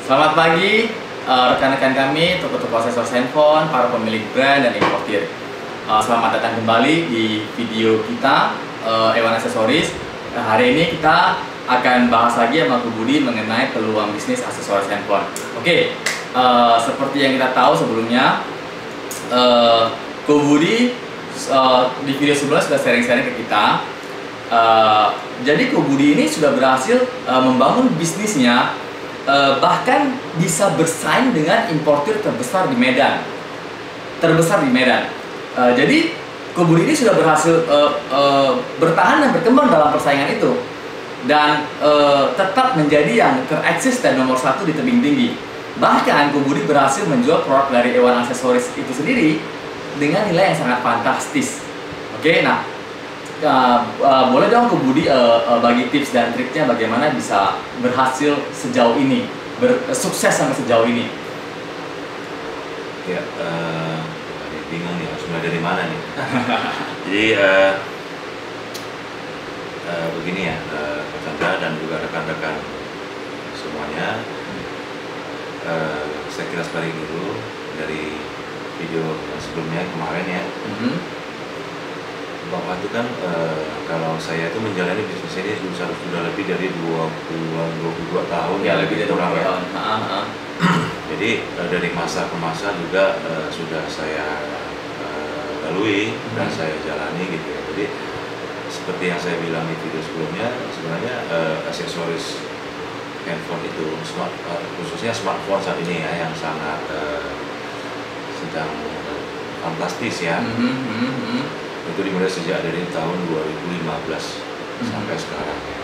Selamat pagi rekan-rekan kami, toko-toko aksesoris handphone, para pemilik brand dan importir. Selamat datang kembali di video kita Ewan Aksesoris. Hari ini kita akan bahas lagi sama Ko Budi mengenai peluang bisnis aksesoris handphone. Oke, seperti yang kita tahu sebelumnya, Ko Budi di video sebelumnya sudah sharing-sharing ke kita. Jadi Ko Budi ini sudah berhasil membangun bisnisnya, bahkan bisa bersaing dengan importir terbesar di Medan. Jadi Ko Budi ini sudah berhasil bertahan dan berkembang dalam persaingan itu, dan tetap menjadi yang tereksis dan nomor satu di tebing tinggi. Bahkan Ko Budi berhasil menjual produk dari Ewan Aksesoris itu sendiri dengan nilai yang sangat fantastis. Oke, nah boleh dong Ko Budi bagi tips dan triknya bagaimana bisa berhasil sejauh ini, sukses sampai sejauh ini. Ya, bingung nih harus mulai dari mana nih. Jadi begini ya, Pak Chandra dan juga rekan-rekan semuanya, saya kira sparring dulu dari video sebelumnya kemarin ya. Bahwa itu kan kalau saya itu menjalani bisnis ini sudah lebih dari 22 tahun Ya, lebih dari 22 tahun. Jadi dari masa ke masa juga sudah saya lalui dan saya jalani gitu ya. Jadi seperti yang saya bilang di video sebelumnya, sebenarnya aksesoris handphone itu, khususnya smartphone saat ini ya, yang sangat sedang fantastis ya. Itu dimulai sejak dari tahun 2015 sampai sekarang ya.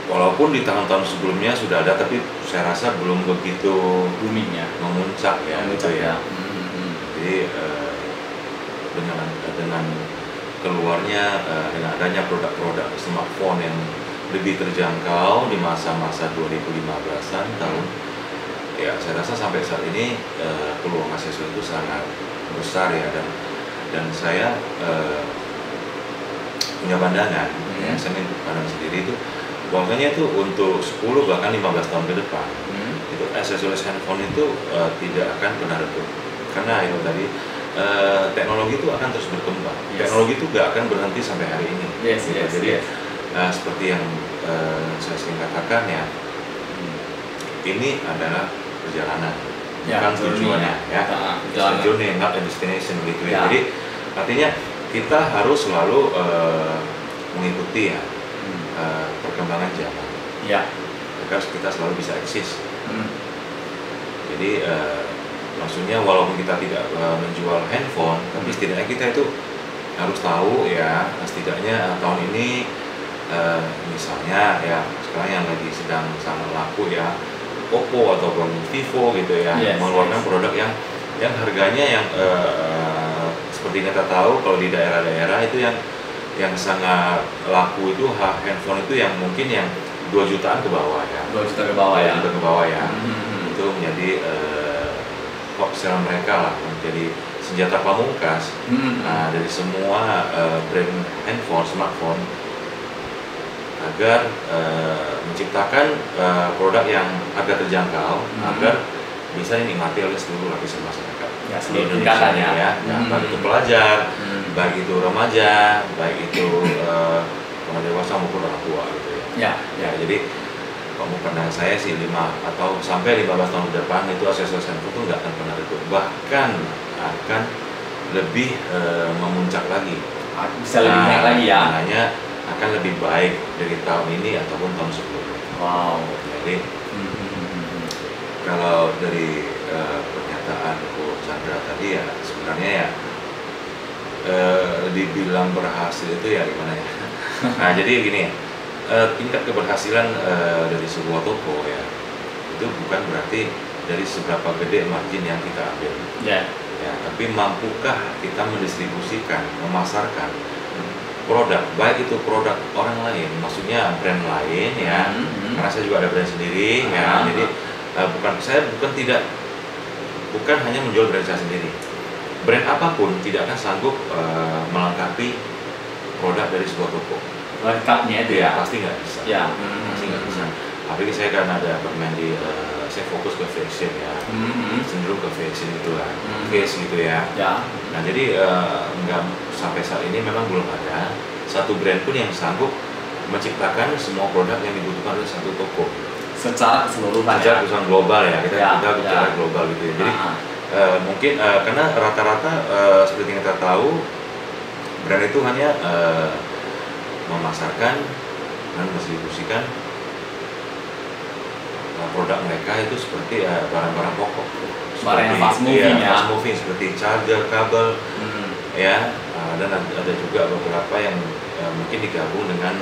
Walaupun di tahun-tahun sebelumnya sudah ada, tapi saya rasa belum begitu Boomingnya, memuncak ya, gitu ya. Jadi dengan keluarnya, dengan adanya produk-produk smartphone yang lebih terjangkau di masa-masa 2015-an tahun, ya saya rasa sampai saat ini peluang aksesoris itu sangat besar ya, dan saya punya pandangan, ya, saya pandang sendiri itu bahwasanya itu untuk 10 bahkan 15 tahun ke depan itu aksesoris handphone itu tidak akan pernah redup, karena itu tadi teknologi itu akan terus berkembang. Teknologi itu gak akan berhenti sampai hari ini. Jadi seperti yang saya sering katakan ya, ini adalah perjalanan, bukan tujuannya ya. Tujuannya not a destination gitu ya. Jadi artinya kita harus selalu mengikuti ya perkembangan zaman, agar kita selalu bisa eksis. Jadi maksudnya walaupun kita tidak menjual handphone, tapi setidaknya kita itu harus tahu ya, setidaknya tahun ini misalnya ya sekarang yang lagi sedang sangat laku ya, Oppo ataupun Vivo gitu ya, mengeluarkan produk yang harganya yang seperti kita tahu kalau di daerah-daerah itu yang sangat laku itu handphone itu yang mungkin yang 2 jutaan ke bawah ya. 2 juta ke bawah ya. Itu menjadi top seller mereka lah, menjadi senjata pamungkas. Nah, dari semua brand handphone, smartphone, agar menciptakan produk yang agak terjangkau, agar bisa dinikmati oleh seluruh lapisan masyarakat di Indonesia ya. Baik itu pelajar, baik itu remaja, baik itu orang dewasa maupun orang tua gitu ya. Jadi kalau pandangan saya sih 5 atau sampai 15 tahun ke depan itu aksesoris handphone itu nggak akan pernah redup, bahkan akan lebih memuncak lagi. Bisa lebih naik lagi ya. Hanya akan lebih baik dari tahun ini ataupun tahun sebelumnya. Wow. Jadi kalau dari pernyataan Ko Chandra tadi ya, sebenarnya ya dibilang berhasil itu ya gimana ya. Nah, jadi gini ya, tingkat keberhasilan dari sebuah toko ya, itu bukan berarti dari seberapa gede margin yang kita ambil ya, tapi mampukah kita mendistribusikan, memasarkan produk, baik itu produk orang lain, maksudnya brand lain ya, karena saya juga ada brand sendiri ya. Jadi bukan hanya menjual brand saya sendiri, brand apapun tidak akan sanggup melengkapi produk dari sebuah toko. Lengkapnya itu ya? Pasti nggak bisa. Pasti nggak bisa. apalagi saya kan ada bermain di saya fokus ke fashion ya, cenderung ke fashion itu lah, face gitu ya. Nah jadi nggak sampai saat ini memang belum ada satu brand pun yang sanggup menciptakan semua produk yang dibutuhkan oleh satu toko secara keseluruhan, secara keseluruhan global ya, kita bicara global gitu ya. Jadi mungkin karena rata-rata seperti yang kita tahu brand itu hanya memasarkan dan mendistribusikan produk mereka itu seperti barang-barang pokok, barang yang fast moving ya, fast moving seperti charger, kabel, ya, dan ada juga beberapa yang mungkin digabung dengan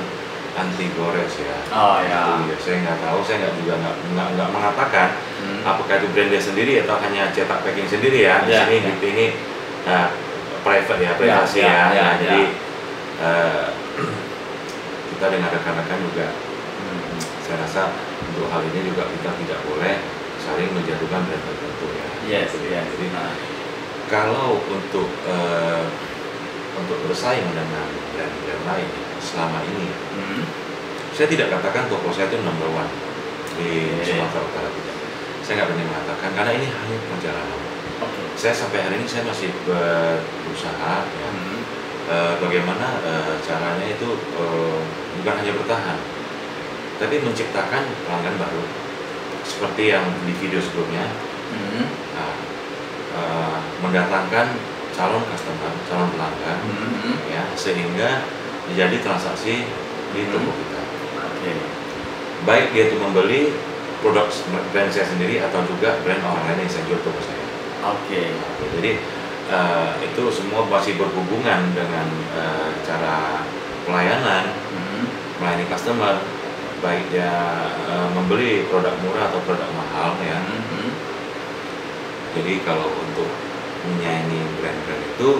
anti gores ya. Oh ya. Itu, ya. Saya nggak tahu, saya nggak mengatakan apakah itu brand dia sendiri atau hanya cetak packing sendiri ya. Di sini gitu ini private ya, privasi ya. Jadi kita dengan rekan-rekan juga, saya rasa untuk hal ini juga kita tidak boleh saling menjatuhkan brand tertentu ya. Jadi kalau untuk bersaing dengan brand-brand lain selama ini, saya tidak katakan toko saya itu number one di Sumatera Utara, tidak. Saya nggak berani mengatakan karena ini hanya perjalanan. Saya sampai hari ini saya masih berusaha ya, bagaimana caranya itu bukan hanya bertahan, tapi menciptakan pelanggan baru seperti yang di video sebelumnya, mendatangkan calon customer, calon pelanggan, ya, sehingga menjadi transaksi di toko kita. Baik dia itu membeli produk brand saya sendiri atau juga brand orang lain yang saya jual toko saya. Jadi itu semua masih berhubungan dengan cara pelayanan, melayani customer, baik dia membeli produk murah atau produk mahal ya. Jadi kalau untuk menyaingi brand-brand itu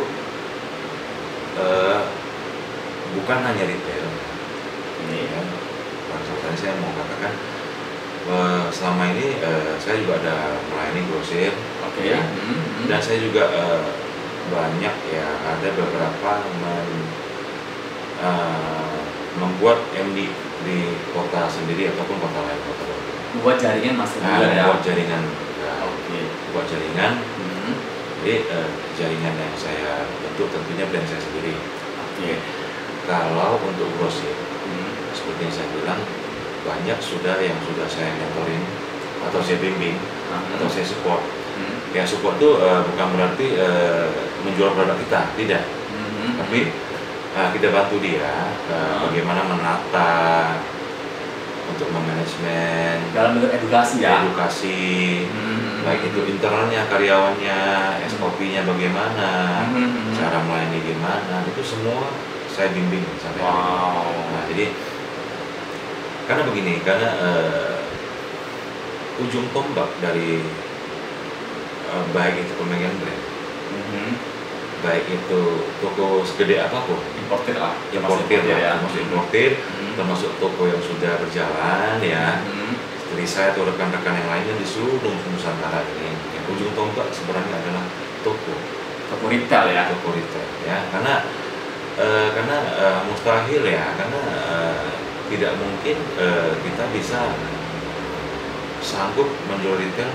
bukan hanya retail. Ini ya, tadi saya mau katakan selama ini saya juga ada melayani grosir, dan saya juga banyak ya, ada beberapa membuat MD di kota sendiri ataupun kota lain, kota baru. Buat jaringan masuk juga ya. Buat jaringan, buat jaringan. Jadi jaringan yang saya bentuk tentunya brand saya sendiri. Kalau untuk grosir, seperti yang saya bilang, banyak yang sudah saya mentoring atau saya bimbing atau saya support. Ya support itu bukan berarti menjual produk kita, tidak. Tapi kita bantu dia bagaimana menata, untuk memanajemen dalam bentuk edukasi ya. Baik itu internalnya, karyawannya, SOP-nya bagaimana, cara melayani gimana, itu semua saya bimbing sampai hari ini. Nah, jadi karena begini, karena ujung tombak dari baik itu pemegang brand, baik itu toko segede apapun, importir lah, importir, termasuk toko yang sudah berjalan ya, seperti saya atau rekan-rekan yang lainnya di seluruh Nusantara ini, yang ujung tombak sebenarnya adalah toko retail ya, karena mustahil ya, karena tidak mungkin kita bisa sanggup menjual retail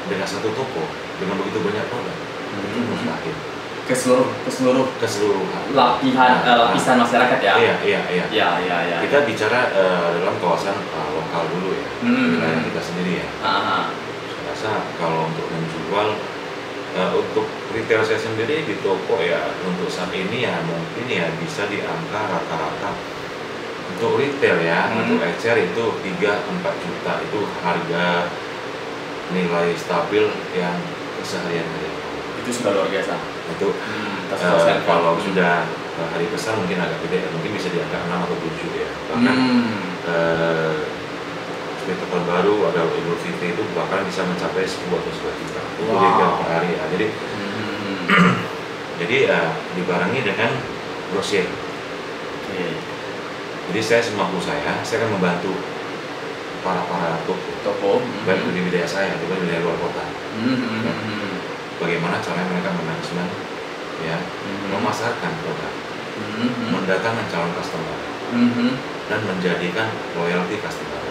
dengan satu toko dengan begitu banyak produk. Itu mustahil. Keseluruhan lapisan masyarakat ya. Iya. Kita bicara dalam kawasan lokal dulu ya, wilayah kita sendiri ya. Saya rasa kalau untuk menjual untuk retail saya sendiri di toko ya, untuk saat ini ya mungkin ya bisa di angka rata-rata untuk retail ya, untuk ecer itu 3-4 juta, itu harga nilai stabil yang keseharian aja. Itu sudah luar biasa. Itu kalau sudah hari besar mungkin agak gede, mungkin bisa di angka 6 atau 7 ya. Bahkan seperti tahun baru ada Idul Fitri itu bahkan bisa mencapai 10 atau 11 juta. Itu retail per hari ya. Jadi dibarengi dengan grosir. Jadi saya semampu saya akan membantu para toko baik di wilayah saya ataupun di wilayah luar kota. Bagaimana caranya mereka manajemen ya, memasarkan produk, mendatangkan calon customer, dan menjadikan loyalty customer.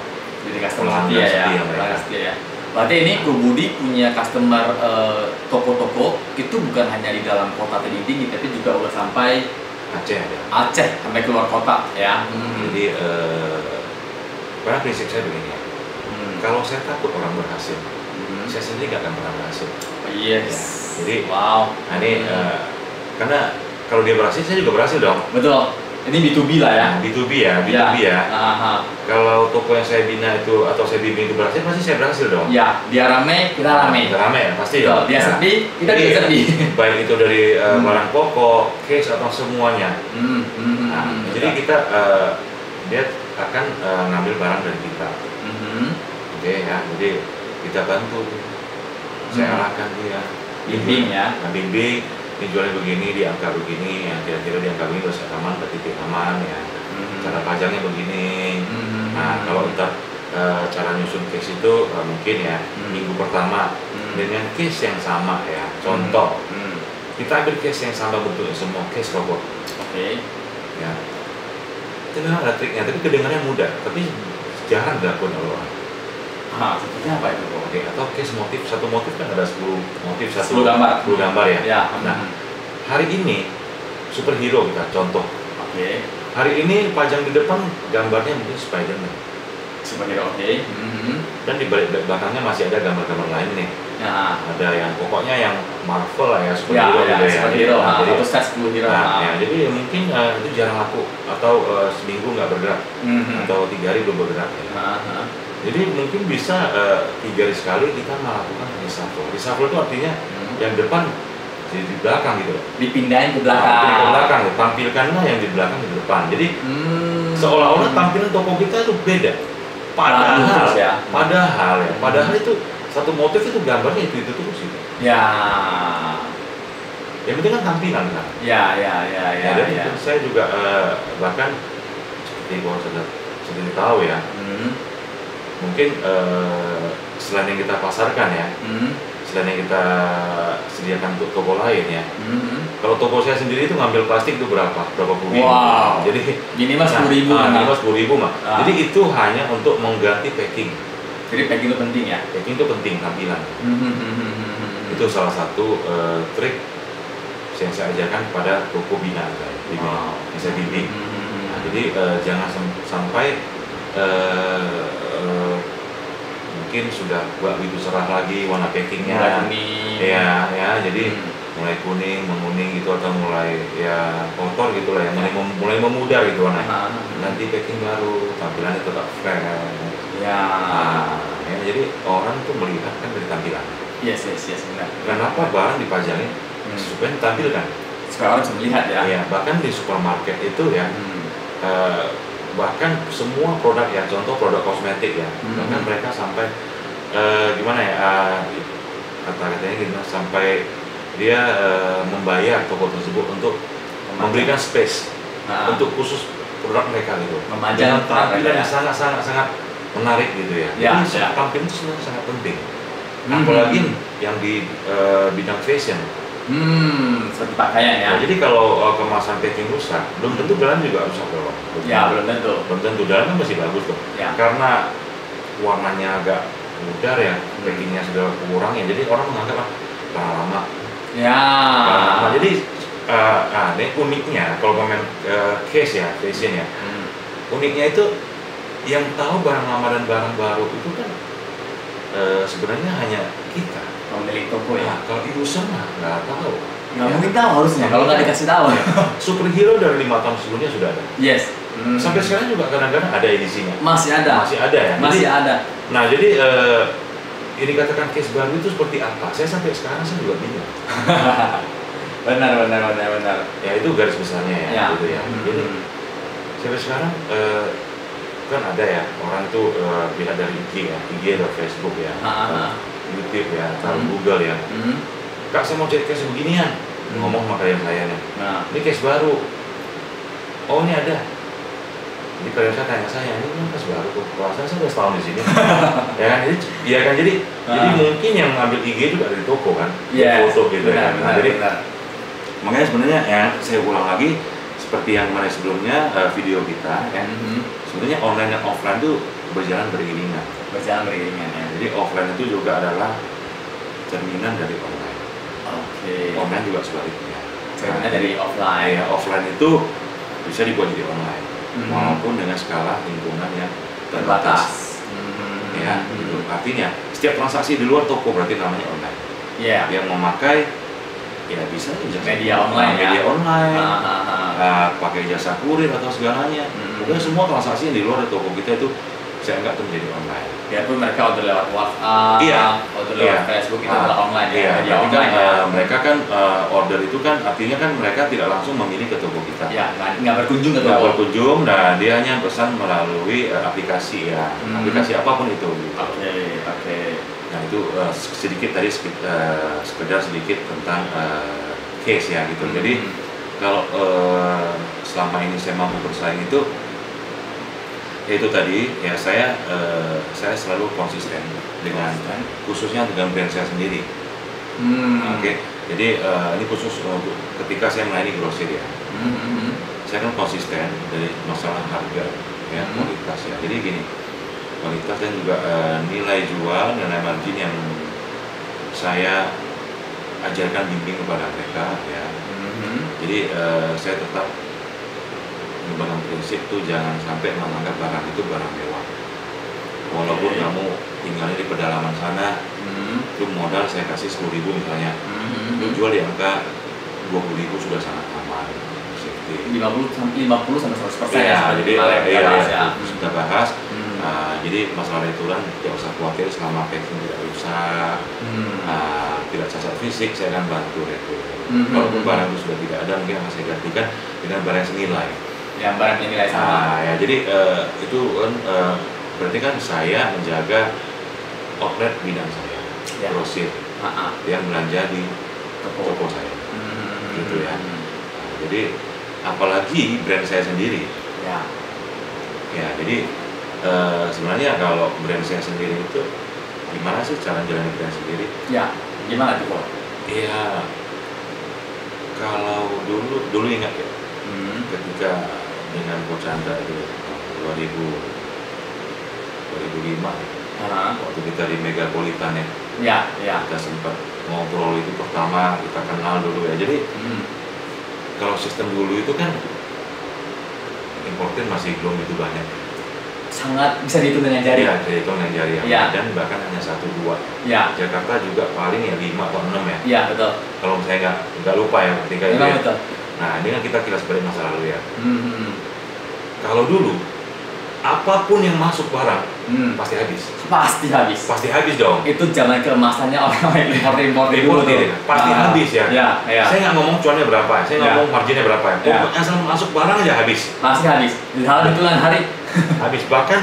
Jadi customer setia ya, pelanggan setia ya. Berarti ini GoBuddy punya customer toko-toko itu bukan hanya di dalam kota tinggi, tapi juga udah sampai Aceh ada. Aceh sampai keluar kota ya. Jadi karena prinsip saya begini ya. Kalau saya takut orang berhasil, saya sendiri gak akan pernah berhasil. Yes. Ya, jadi wow. Nah ini karena kalau dia berhasil, saya juga berhasil dong. Betul. Ini B2B lah ya. B2B ya. Kalau toko yang saya bina itu atau saya bimbing itu berhasil, pasti saya berhasil dong. Ya, dia rame, kita rame. Kita rame ya, pasti dong. Dia sepi, kita juga sepi. Baik itu dari barang pokok, case atau semuanya. Jadi kita dia akan ngambil barang dari kita. Oke ya, jadi kita bantu. Saya arahkan dia. Bimbing ya. Bimbing. Ini jualnya begini, di angka begini, yang kira-kira di angka begini harus aman, titik aman ya. Cara pajangnya begini. Nah kalau ntar cara nyusun case itu mungkin ya minggu pertama dengan case yang sama ya. Contoh, kita ambil case yang sama bentuknya semua, case robot. Oke. Ya. Itu memang ada triknya, tapi kedengarannya mudah, tapi jarang dilakukan oleh orang. Seperti apa itu? Oke, atau case motif, satu motif kan ada 10 motif, 10 gambar. 10 gambar ya. Ya. Nah, hari ini superhero kita contoh. Oke. Hari ini pajang di depan gambarnya mungkin Spider-Man. Superhero, oke. Dan di balik belakangnya masih ada gambar-gambar lain nih. Ya. Ada yang pokoknya yang Marvel lah ya, superhero gitu ya. Superhero. Nah, jadi set 10 hero. Ya, jadi mungkin itu jarang laku atau seminggu nggak bergerak atau 3 hari belum bergerak. Ya. Jadi mungkin bisa 3 hari sekali kita melakukan reshuffle. Reshuffle itu artinya yang depan jadi di belakang gitu. Dipindahin ke belakang. Dipindahin ke belakang, tampilkanlah yang di belakang di depan. Jadi seolah-olah tampilan toko kita itu beda. Padahal itu satu motif itu gambarnya itu terus gitu. Ya. Yang penting kan tampilan kan. Ya. Dan saya juga bahkan seperti kalau sudah tahu ya. Mungkin selain yang kita pasarkan ya, selain yang kita sediakan untuk toko lain ya. Kalau toko saya sendiri itu ngambil plastik itu berapa puluh ribu. Wow. Jadi minimal 10.000. Minimal 10.000 mah. Jadi itu hanya untuk mengganti packing. Jadi packing itu penting ya? Packing itu penting, tampilan. Itu salah satu trik yang saya ajarkan pada toko binaan saya, bisa bimbing. Nah, jadi jangan sampai mungkin sudah buat begitu cerah lagi warna packingnya mulai kuning ya jadi mulai kuning menguning gitu atau mulai ya kotor gitu lah ya mulai memudar gitu warnanya nanti packing baru tampilannya tetap fresh ya jadi orang tuh melihat kan dari tampilan yes benar. Kenapa barang dipajangin supaya ditampilkan supaya orang bisa melihat ya bahkan di supermarket itu ya bahkan semua produk ya, contoh produk kosmetik ya, bahkan mereka sampai gimana ya, kata-katanya gimana, sampai dia membayar toko tersebut untuk memberikan space untuk khusus produk mereka gitu, dengan tampilan yang sangat menarik gitu ya. Jadi tampilan itu sangat penting, apalagi yang di bidang fashion. Seperti pakaian ya. Jadi kalau kemasan packing rusak, belum tentu dalam juga rusak loh. Ya, belum tentu. Dalam kan masih bagus tuh. Ya. Karena warnanya agak pudar ya, packingnya sudah kurang ya. Jadi orang menganggap barang lama. Ya. Lama. Jadi ini uniknya kalau komen case ya, fashion ya. Uniknya itu yang tahu barang lama dan barang baru itu kan sebenarnya hanya kita. Pemilik toko ya. Kalau user mah nggak tahu. Nggak mungkin tahu harusnya kalau nggak dikasih tahu. Superhero dari 5 tahun sebelumnya sudah ada. Yes. Sampai sekarang juga kadang-kadang ada edisinya. Masih ada ya. Ada. Nah jadi ini katakan case baru itu seperti apa? Saya sampai sekarang saya juga bingung. benar. Ya itu garis besarnya ya. Gitu ya. Jadi sampai sekarang kan ada ya orang tuh lihat dari IG ya, IG atau Facebook ya. YouTube ya, taruh Google ya. Kak saya mau cari case beginian, ngomong sama klien saya nih. Ini case baru. Oh ini ada. Jadi klien saya tanya saya, ini case baru kok. Perasaan saya udah setahun di sini. Jadi mungkin yang ngambil IG juga dari toko kan, foto gitu ya. Jadi makanya sebenarnya ya saya ulang lagi seperti yang mana sebelumnya video kita ya. Sebenarnya online dan offline itu berjalan beriringan. Berjalan beriringan ya. Jadi offline itu juga adalah cerminan dari online. Oke. Online juga sebaliknya. Cerminan dari offline. Ya, offline itu bisa dibuat jadi online, walaupun dengan skala lingkungan yang terbatas. Ya, gitu. Artinya setiap transaksi di luar toko berarti namanya online. Iya. Yang memakai ya bisa media online, media ya? online, pakai jasa kurir atau segalanya. Pokoknya semua transaksi yang di luar toko kita itu saya anggap itu menjadi online. Biarpun mereka order lewat WhatsApp, order lewat Facebook itu adalah online ya. Media online kan, ya. mereka kan order itu kan artinya kan mereka tidak langsung memilih ke toko kita. Ya, nggak berkunjung ke toko. Nggak berkunjung, nah dia hanya pesan melalui aplikasi ya, aplikasi apapun itu. Oke. Nah itu sedikit tadi sekedar sedikit tentang case ya gitu. Jadi kalau selama ini saya mampu bersaing itu tadi ya saya selalu konsisten dengan khususnya dengan brand saya sendiri. Oke. Jadi ini khusus untuk ketika saya melayani grosir ya. Saya kan konsisten dari masalah harga ya, kualitas ya. Jadi gini, kualitas dan juga nilai jual, nilai margin yang saya ajarkan bimbing kepada mereka ya. Jadi saya tetap memegang prinsip tuh jangan sampai menganggap barang itu barang mewah. Walaupun kamu tinggalnya di pedalaman sana, itu modal saya kasih 10.000 misalnya, itu jual di angka 20.000 sudah sangat aman. 50 sampai 100% ya. Jadi kita bahas. Jadi masalah returan tidak usah khawatir selama packing tidak rusak, tidak cacat fisik, saya akan bantu retur. Walaupun barang itu sudah tidak ada, mungkin akan saya gantikan dengan barang senilai. Yang barang nilai sama. Ya, jadi itu kan berarti kan saya menjaga outlet bidang saya, grosir, yang belanja di toko saya, gitu ya. Jadi apalagi brand saya sendiri. Ya, jadi sebenarnya kalau brand saya sendiri itu gimana sih cara jalan brand sendiri? Ya, gimana tuh Pak? Iya, kalau dulu ingat ya, ketika dengan Coach Chandra itu 2005 waktu kita di Megapolitan ya, kita sempat ngobrol itu pertama kita kenal dulu ya. Jadi kalau sistem dulu itu kan importer masih belum begitu banyak. Sangat bisa dihitung dengan jari. Ya, dihitung dengan jari dan bahkan hanya 1-2. Ya. Jakarta juga paling ya 5 atau 6 ya. Iya, betul. Kalau saya nggak lupa ya ketika itu. Ya. Betul. Nah, ini kan kita kilas balik masa lalu ya. Kalau dulu apapun yang masuk barang pasti habis. Pasti habis dong. Itu zaman keemasannya orang impor dulu tuh. Pasti habis ya. Ya. Saya nggak ngomong cuannya berapa, saya nggak ngomong marginnya berapa. Pokoknya asal masuk barang aja habis. Pasti habis. Di dalam hitungan hari habis. Bahkan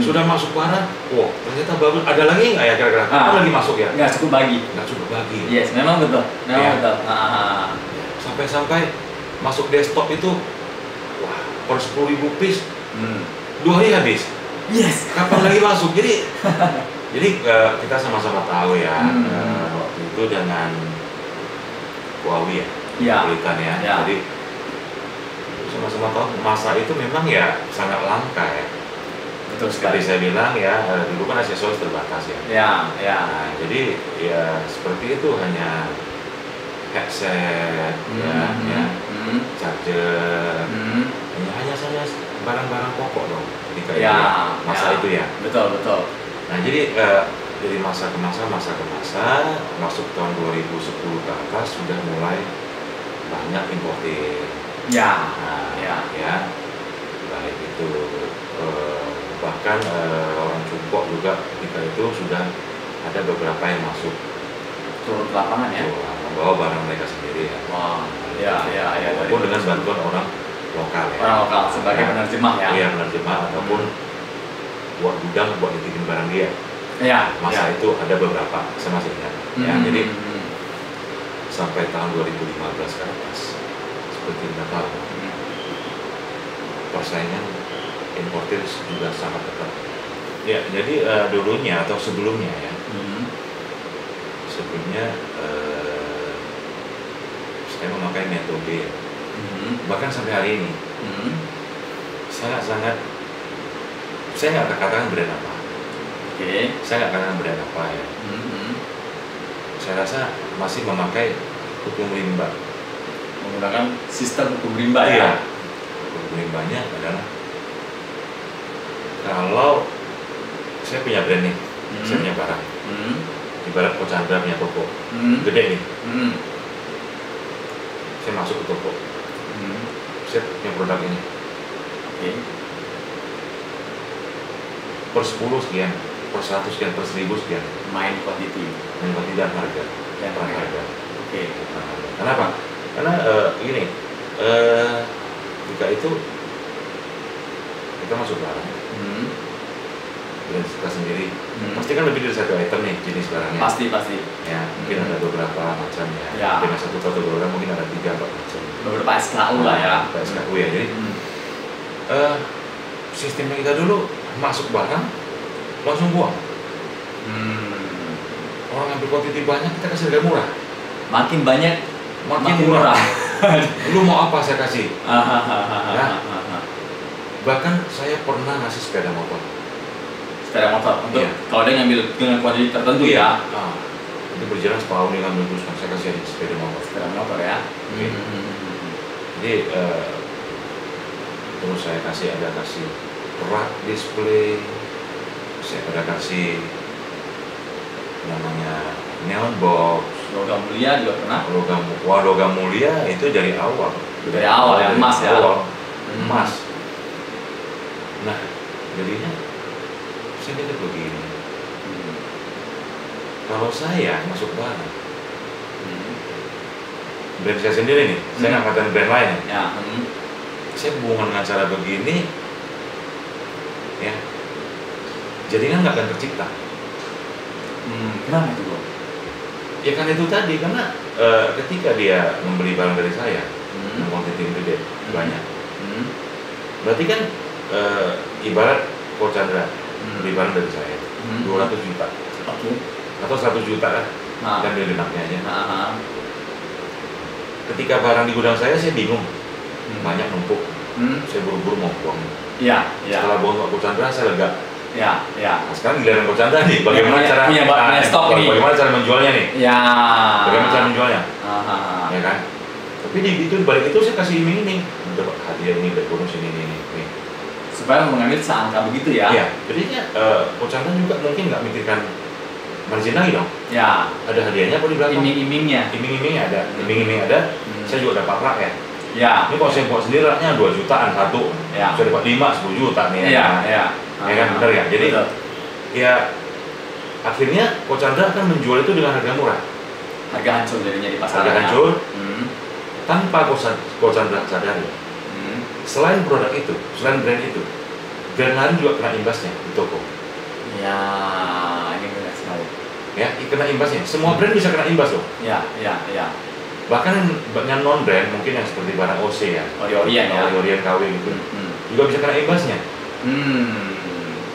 sudah masuk barang, ternyata bagus. Ada lagi nggak ya kira-kira? Apa lagi masuk ya? Nggak cukup bagi. Yes, memang betul. Betul. Sampai masuk desktop itu, per 10.000 piece, 2 hari habis. Yes. Kapan lagi masuk? Jadi kita sama-sama tahu ya, waktu itu dengan Huawei Kulitan ya. Jadi sama-sama tahu masa itu memang ya sangat langka ya. Betul sekali. Seperti saya bilang ya, dulu kan aksesoris terbatas ya. Nah, jadi ya seperti itu, hanya headset, charger, hanya saja barang-barang pokok dong ketika masa itu ya. Betul. Nah jadi dari masa ke masa masuk tahun 2010 ke atas sudah mulai banyak importir. Ya, baik itu bahkan orang Cungkok juga ketika itu sudah ada beberapa yang masuk turun ke lapangan ya, membawa barang mereka sendiri ya. Walaupun dengan bantuan orang lokal ya. Orang lokal sebagai penerjemah ya. Iya, penerjemah ataupun buat gudang buat nitipin barang dia. Masa itu ada beberapa, saya masih ingat. Jadi sampai tahun 2015 ke atas, seperti kita tahu, persaingan importir juga sangat ketat. Ya, jadi dulunya atau sebelumnya ya. Sebelumnya saya memakai metode Bahkan sampai hari ini sangat-sangat, saya nggak katakan brand apa. Saya nggak katakan brand apa ya. Saya rasa masih memakai hukum rimba. Menggunakan sistem hukum rimba ya. Iya. Hukum rimbanya adalah kalau saya punya brand nih, saya punya barang. Ibarat Ko Chandra punya toko, gede nih. Saya masuk ke toko, saya punya produk ini. Per 10 sekian, per 100 sekian, per 1000 sekian. Main quantity dan harga. dan harga. Kenapa? Karena gini, jika itu kita masuk barang, brand kita sendiri, pasti kan lebih dari satu item nih jenis barangnya. Pasti. Ya, mungkin ada beberapa macam ya. Dengan satu kategori mungkin ada 3-4 macam. Beberapa SKU lah ya. SKU ya. Jadi sistemnya kita dulu masuk barang langsung buang. Orang ambil kuantiti banyak, kita kasih harga murah. Makin banyak makin murah. Lu mau apa saya kasih. Ya. Bahkan saya pernah ngasih sepeda motor untuk kalau dia ngambil dengan kuantiti tertentu ya. Itu berjalan setahun dia ngambil terus, saya kasih aja sepeda motor ya. Jadi terus saya kasih rak display, saya ada kasih namanya neon box, logam mulia juga pernah. Logam mulia itu dari awal ya, emas ya. Emas. Nah, jadinya saya mikir begini, kalau saya masuk barang, brand saya sendiri nih, saya nggak katakan brand lain ya. Saya hubungan dengan cara begini, ya, jaringan nggak akan tercipta. Kenapa itu, Bro? Ya kan itu tadi, karena ketika dia membeli barang dari saya, kuantiti gede banyak, berarti kan ibarat Ko Chandra beli barang dari saya 200 juta, atau 100 juta lah, dan dia denaknya aja. Ketika barang di gudang saya bingung, banyak numpuk, saya buru-buru mau buang. Setelah buang Ko Chandra saya lega. Nah, sekarang giliran Ko Chandra nih, bagaimana cara bagaimana cara menjualnya nih? Bagaimana cara menjualnya? Ya kan? Tapi di balik itu saya kasih iming-iming, dapat hadiah ini, dapat bonus ini. Supaya mengambil seangka begitu ya? Iya. Jadinya Ko Chandra juga mungkin nggak mikirkan margin lagi dong. Ada hadiahnya apa di belakang? Iming-imingnya ada. Saya juga dapat rak ya. Ini kalau saya buat sendiri raknya 2 jutaan satu. Saya dapat 5-10 juta nih. Ya kan, benar ya. Jadi ya akhirnya Ko Chandra akan menjual itu dengan harga murah. Harga hancur jadinya di pasaran. Harga hancur. Tanpa Ko Chandra sadari. Selain produk itu, selain brand itu, brand lain juga kena imbasnya di toko. Ini benar sekali. Ya, kena imbasnya. Semua brand bisa kena imbas loh. Bahkan yang non brand mungkin yang seperti barang OC ya, Ori-Orian KW gitu, juga bisa kena imbasnya.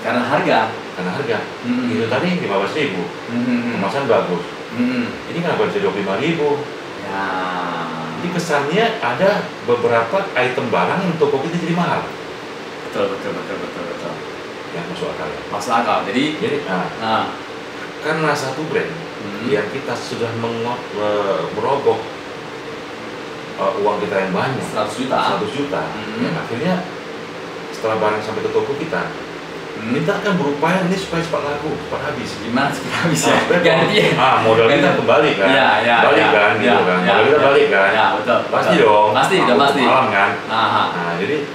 Karena harga. Itu tadi 15.000, kemasan bagus. Ini kenapa bisa 25.000? Jadi kesannya ada beberapa item barang yang toko kita jadi mahal. Betul. Ya, masuk akal ya. Masuk akal. Jadi karena satu brand yang kita sudah merogoh uang kita yang banyak, 100 juta. Ya, akhirnya setelah barang sampai ke toko kita akan berupaya ini supaya cepat laku, cepat habis. Gimana cepat habis ya? Modal kita kembali kan? Balik kan? Modal kita balik kan? Betul. Pasti dong. Pasti. Malam kan? Jadi,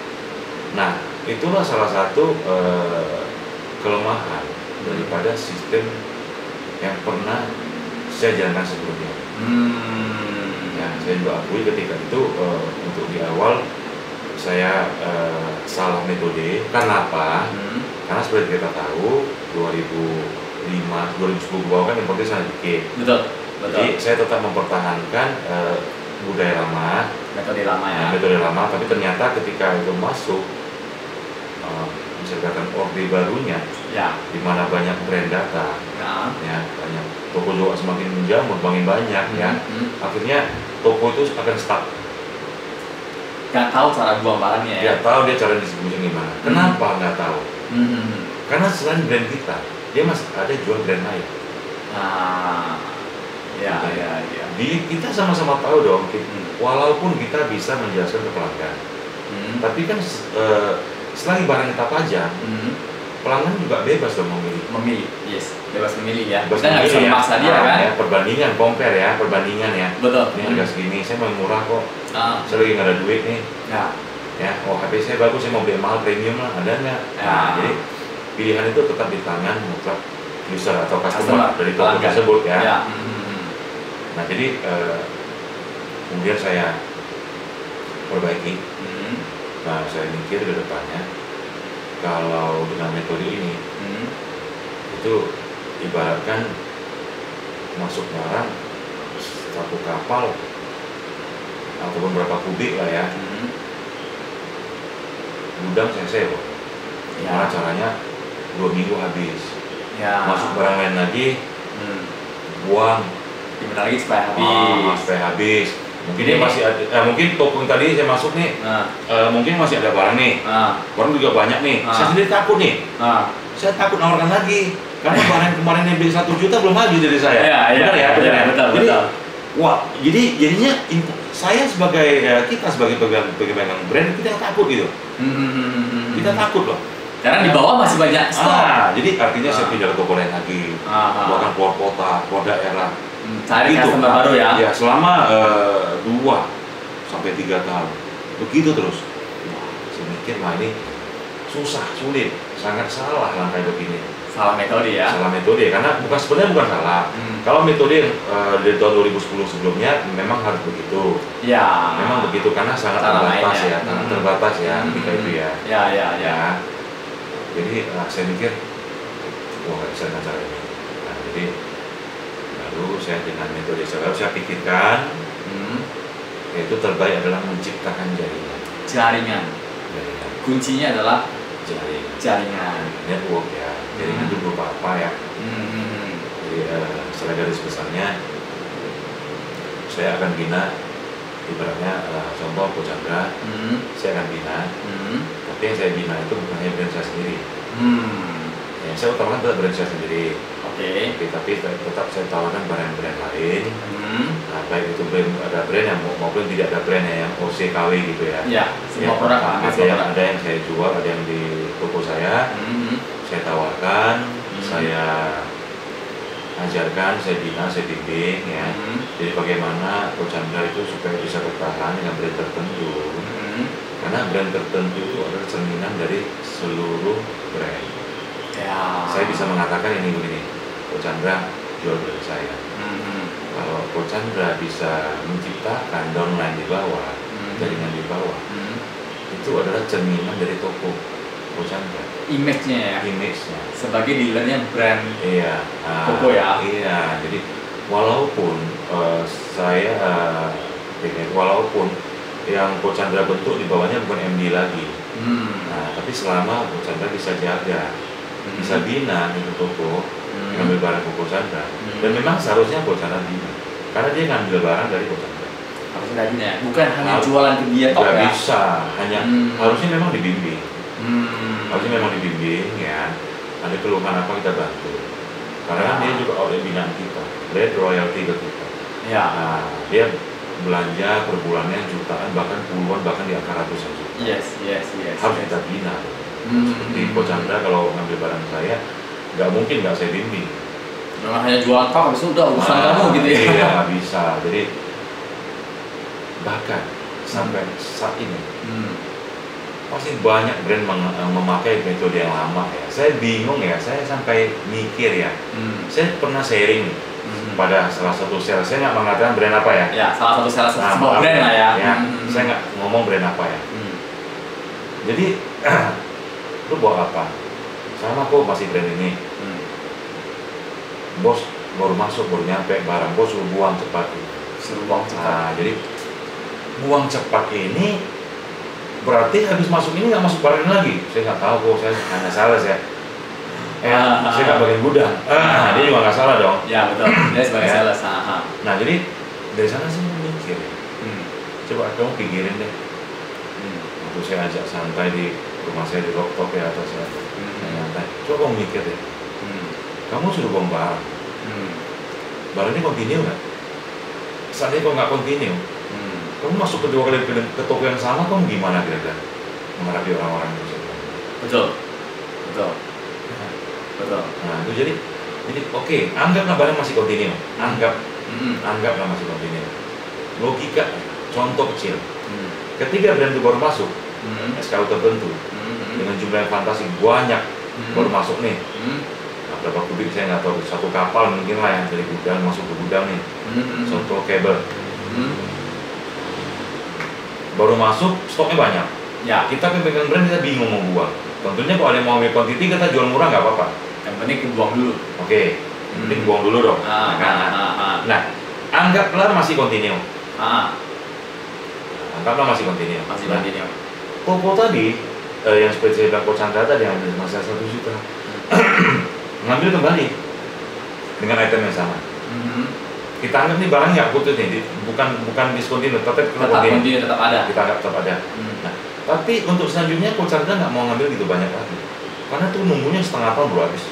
itulah salah satu kelemahan daripada sistem yang pernah saya jalankan sebelumnya. Ya, saya juga akui ketika itu untuk di awal saya salah metode. Kenapa? Karena seperti kita tahu 2010 bawah kan importnya sangat dikit. Betul. Jadi saya tetap mempertahankan budaya lama, metode lama ya. Metode lama, tapi ternyata ketika itu masuk bisa dikatakan orde barunya, di mana banyak brand datang, banyak toko juga semakin menjamur, makin banyak ya. Akhirnya toko itu akan stuck. nggak tahu cara buang barangnya ya. Dia tahu dia cara distribusi gimana. Kenapa nggak tahu? Karena selain brand kita, dia masih ada jual brand lain. Ya. Kita sama-sama tahu dong, walaupun kita bisa menjelaskan ke pelanggan, tapi kan selagi barang kita pajang, pelanggan juga bebas dong memilih. Yes, bebas memilih ya. Bebas kita nggak bisa memaksa dia kan. Ya, perbandingan, compare ya, perbandingan ya. Betul. Ini harga segini, saya mau yang murah kok. Saya lagi nggak ada duit nih. Ya, HP saya bagus, saya mau beli mahal premium lah, ada nggak? Nah, jadi pilihan itu tetap di tangan mutlak user atau customer dari toko tersebut ya. Nah, jadi kemudian saya perbaiki. Nah, saya mikir ke depannya, kalau dengan metode ini, itu ibaratkan masuk barang satu kapal ataupun berapa kubik lah ya, gudang saya sewa. Gimana caranya 2 minggu habis, masuk barang lain lagi, buang, gimana lagi supaya habis. Mungkin dia masih ada, mungkin toko yang tadi saya masuk nih, mungkin masih ada barang nih, barang juga banyak nih. Saya sendiri takut nih, saya takut nawarkan lagi, karena barang kemarin yang beli 1 juta belum habis dari saya. Benar ya? Betul. Wah, jadinya saya kita sebagai pegang brand, kita takut gitu. Kita takut loh. Karena di bawah masih banyak stok. Jadi artinya saya pindah ke toko lain lagi, bahkan keluar kota, keluar daerah. Cari customer baru ya. Ya, selama 2 sampai 3 tahun. Begitu terus. Saya mikir, ini susah, sulit, sangat salah langkah begini. Salah metode ya. Salah metode, karena sebenarnya bukan salah. Kalau metode dari tahun 2010 sebelumnya memang harus begitu. Ya. Memang begitu karena sangat terbatas ya, sangat terbatas ya ketika itu ya. Ya. Jadi saya mikir, wah nggak bisa dengan cara ini. Nah, jadi lalu saya dengan metode saya pikirkan, yaitu terbaik adalah menciptakan jaringan. Kuncinya adalah jaringan. Network ya. Jaringan itu berupa apa ya? Jadi secara garis besarnya, saya akan bina, ibaratnya contoh Coach Chandra, saya akan bina. Tapi yang saya bina itu bukan hanya brand saya sendiri. Ya, saya utamakan tetap brand saya sendiri. Tapi tetap saya tawarkan brand-brand lain. Nah, baik itu ada brand yang maupun tidak ada brand yang OCKW gitu ya. Semua produk ada yang saya jual, ada yang di toko saya. Saya tawarkan, saya ajarkan, saya bina, saya bimbing ya. Jadi bagaimana Coach Chandra itu supaya bisa bertahan dengan brand tertentu. Karena brand tertentu itu adalah cerminan dari seluruh brand. Saya bisa mengatakan ini begini, Coach Chandra jual brand saya. Kalau Coach Chandra bisa menciptakan downline di bawah, jaringan di bawah, itu adalah cerminan dari toko Coach Chandra. Image-nya sebagai dealernya brand toko ya. Iya, jadi walaupun walaupun yang Coach Chandra bentuk di bawahnya bukan MD lagi. Nah, tapi selama Coach Chandra bisa jaga, bisa bina itu toko, ngambil barang Coach Chandra, dan memang seharusnya Coach Chandra bina, karena dia ngambil barang dari Coach Chandra. Harusnya bina, bukan hanya jualan ke dia tok ya. Bisa, hanya harusnya memang dibimbing. Harusnya memang dibimbing ya. Ada keluhan apa kita bantu. Karena kan dia juga oleh binaan kita, brand royalty ke kita. Nah, dia belanja per bulannya jutaan, bahkan puluhan, bahkan di angka ratusan juta. Yes. Harus kita bina. Seperti Coach Chandra kalau ngambil barang saya, nggak mungkin nggak saya bimbing. Memang hanya jual tok, habis itu udah urusan kamu gitu ya. Iya, bisa. Jadi bahkan sampai saat ini pasti banyak brand memakai metode yang lama ya. Saya bingung ya, saya sampai mikir ya. Saya pernah sharing pada salah satu sales, saya nggak mengatakan brand apa ya. Ya, salah satu sales sebuah brand lah ya. Saya nggak ngomong brand apa ya. Jadi, lu bawa apa? Sama kok masih brand ini. Bos baru masuk, baru nyampe barang, bos suruh buang cepat. Nah, jadi buang cepat ini berarti habis masuk ini nggak masuk barang lagi. Saya nggak tahu kok, saya hanya sales ya. Saya nggak bagian gudang. Dia juga nggak salah dong. Ya betul, dia sebagai sales. Nah, jadi dari sana saya mikir, coba kamu pikirin deh, Waktu saya ajak santai di rumah saya di rooftop ya, atau saya santai, coba kamu mikir deh, kamu suruh buang barang, barang ini kontinu nggak? Seandainya kalau nggak kontinu, kamu masuk kedua kali ke toko yang sama, kamu gimana kira-kira menghadapi orang-orang itu? Betul. Nah itu jadi oke, anggaplah barang masih kontinu, anggaplah masih kontinu. Logika, contoh kecil, ketika brand itu baru masuk, SKU tertentu, dengan jumlah yang fantastik banyak, baru masuk nih, nah, berapa kubik saya nggak tahu, satu kapal mungkin lah yang dari gudang masuk ke gudang nih, contoh kabel, baru masuk, stoknya banyak. Ya. Kita pegang brand, kita bingung mau buang. Tentunya kalau ada yang mau ambil kuantiti, kita jual murah nggak apa-apa. Yang penting buang dulu. Oke, yang penting buang dulu dong. Nah, anggaplah masih kontinu. Anggaplah masih kontinu. Toko tadi, yang seperti saya bilang Coach Chandra tadi, yang ambil masa 1 juta, mengambil kembali dengan item yang sama. Kita anggap nih barang nggak putus nih, bukan diskontinu, tetap kontinu, tetap ada. Kita anggap tetap ada. Nah, tapi untuk selanjutnya Coach Chandra nggak mau ngambil gitu banyak lagi, karena tuh nunggunya setengah tahun baru habis.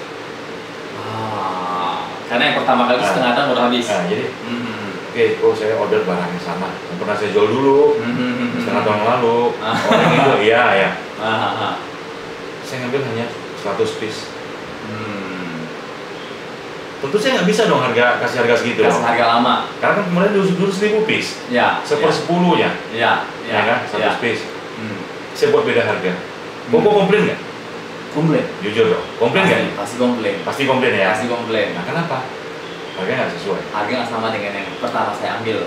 Karena yang pertama kali setengah tahun baru habis. Nah, jadi oke, saya order barang yang sama, yang pernah saya jual dulu setengah tahun lalu, orang itu, iya. Saya ngambil hanya 100 piece. Tentu saya nggak bisa dong kasih harga segitu. Kasih harga lama. Karena kan kemarin dulu 1000 piece. Ya. 1/10-nya. Ya kan, 100 piece. Saya buat beda harga. Koko komplain nggak? Komplain. Jujur dong. Komplain nggak? Pasti komplain. Pasti komplain ya. Pasti komplain. Nah, kenapa? Harganya nggak sesuai. Harga nggak sama dengan yang pertama saya ambil.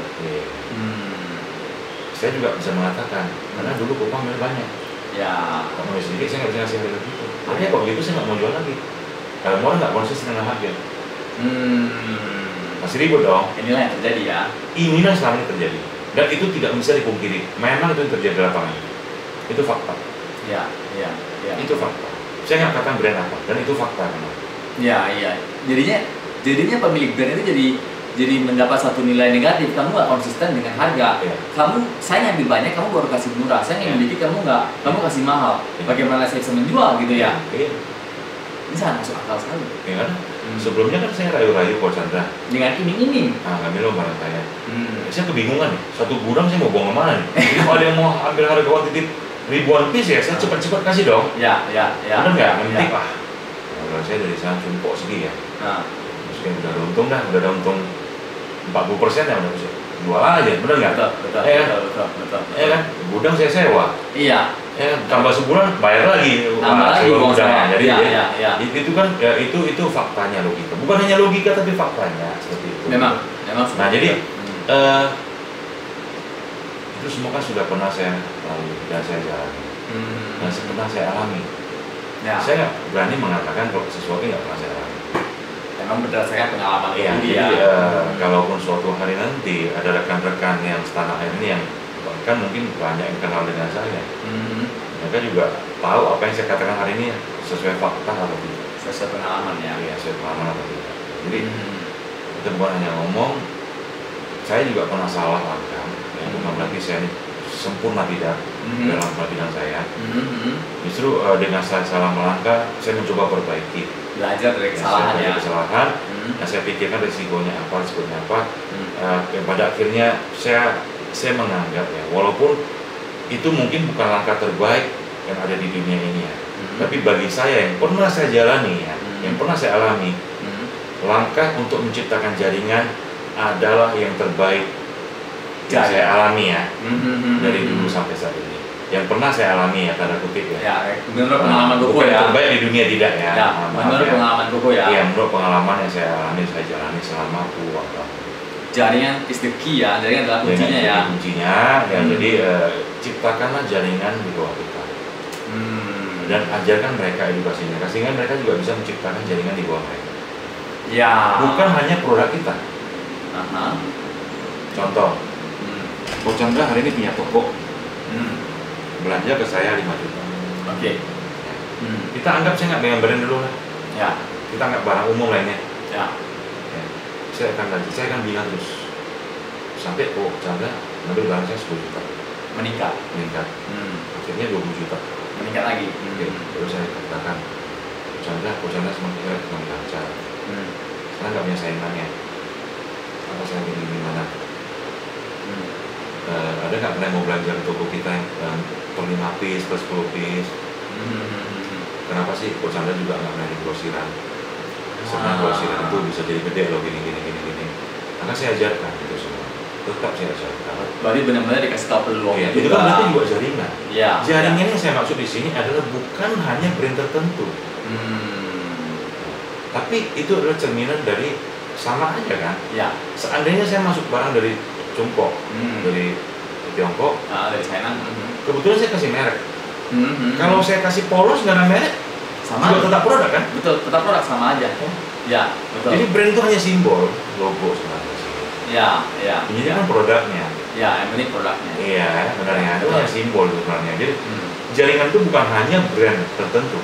Saya juga bisa mengatakan, karena dulu Koko ambil banyak. Ya. Kalau mau sedikit saya nggak bisa ngasih harga gitu. Artinya kalau gitu saya nggak mau jual lagi. Kalau mau nggak konsisten dengan harga. Masih ribut dong. Inilah yang terjadi ya. Inilah selama ini terjadi. Dan itu tidak bisa dipungkiri. Memang itu yang terjadi di lapangan. Itu fakta. Ya. Itu fakta. Saya nggak katakan brand apa, dan itu fakta memang. Ya. Jadinya pemilik brand itu jadi mendapat satu nilai negatif. Kamu nggak konsisten dengan harga. Ya. Saya ngambil banyak, kamu baru kasih murah. Saya ngambil dikit, kamu kasih mahal. Bagaimana saya bisa menjual gitu ya? Ini sangat masuk akal sekali. Ya kan? Sebelumnya kan saya rayu-rayu Coach Chandra dengan iming-iming. Ngambil lo barang saya. Saya kebingungan nih. Satu gudang saya mau buang kemana nih? Jadi kalau ada yang mau ambil harga kuantiti ribuan piece ya, saya cepat-cepat kasih dong. Ya. Benar nggak? Penting lah. Kalau saya dari sana cumpok segi ya. Terus udah ada untung dah, udah ada untung 40% ya, udah bisa jual aja, benar nggak? Betul. Ya kan? Gudang saya sewa. Iya. Tambah sebulan bayar lagi. Jadi itu kan ya, itu faktanya logika. Bukan hanya logika tapi faktanya seperti itu. Memang. Nah jadi itu semua kan sudah pernah saya lalui dan saya jalani. Dan pernah saya alami. Ya. Saya nggak berani mengatakan kalau sesuatu nggak pernah saya alami. Memang berdasarkan pengalaman. Jadi kalaupun suatu hari nanti ada rekan-rekan yang setanah air ini yang bahkan mungkin banyak yang kenal dengan saya, mereka juga tahu apa yang saya katakan hari ini sesuai fakta atau tidak. Sesuai pengalaman ya. Iya, sesuai pengalaman atau tidak. Jadi kita bukan hanya ngomong, saya juga pernah salah langkah. Bukan berarti saya ini sempurna tidak dalam bidang saya. Justru dengan saya salah melangkah, saya mencoba perbaiki. Belajar dari kesalahan ya. Kesalahan. Nah, saya pikirkan risikonya apa. Pada akhirnya saya menganggap ya, walaupun itu mungkin bukan langkah terbaik yang ada di dunia ini ya, tapi bagi saya yang pernah saya jalani ya, yang pernah saya alami, langkah untuk menciptakan jaringan adalah yang terbaik yang saya alami ya, dari dulu sampai saat ini. Yang pernah saya alami ya, tanda kutip ya. Ya, menurut pengalaman Koko ya. Terbaik di dunia tidak ya. Menurut pengalaman Koko ya. Iya, menurut pengalaman yang saya alami, saya jalani selama puluhan tahun. Jaringan is the key ya, jaringan adalah kuncinya ya. Kuncinya ya, jadi ciptakanlah jaringan di bawah kita. Dan ajarkan mereka edukasi mereka sehingga mereka juga bisa menciptakan jaringan di bawah mereka. Ya. Bukan hanya produk kita. Contoh, Coach Chandra hari ini punya toko. Belanja ke saya 5 juta. Oke. Kita anggap saya nggak dengan brand dulu lah. Ya. Kita anggap barang umum lainnya. Ya. Saya akan bilang terus sampai Coach Chandra ngambil barang saya 10 juta. meningkat. Akhirnya 20 juta. Meningkat lagi. Oke, terus saya katakan, Chandra semakin lancar. Sekarang nggak punya saingannya. Apa saya ini mana? Ada nggak pernah mau belanja ke toko kita yang per 5 piece, per 10 piece? Kenapa sih Coach Chandra juga nggak pernah di grosiran? Sebenarnya grosiran itu bisa jadi gede loh, gini. Maka saya ajarkan itu semua. Tetap saya ajarkan. Berarti benar-benar dikasih tahu peluang. Iya, itu kan berarti juga jaringan. Iya. Jaringan yang saya maksud di sini adalah bukan hanya brand tertentu. Tapi itu adalah cerminan dari sama aja kan? Ya. Seandainya saya masuk barang dari Cungkok, dari Tiongkok, dari China. kebetulan saya kasih merek. Kalau saya kasih polos nggak ada merek, sama juga tetap produk kan? Betul, tetap produk sama aja. Ya, betul. Jadi brand itu hanya simbol, logo sebenarnya sih. Ya. Ini kan produknya. Ya, yang penting produknya. Iya, benarnya itu hanya simbol sebenarnya. Jadi jaringan itu bukan hanya brand tertentu.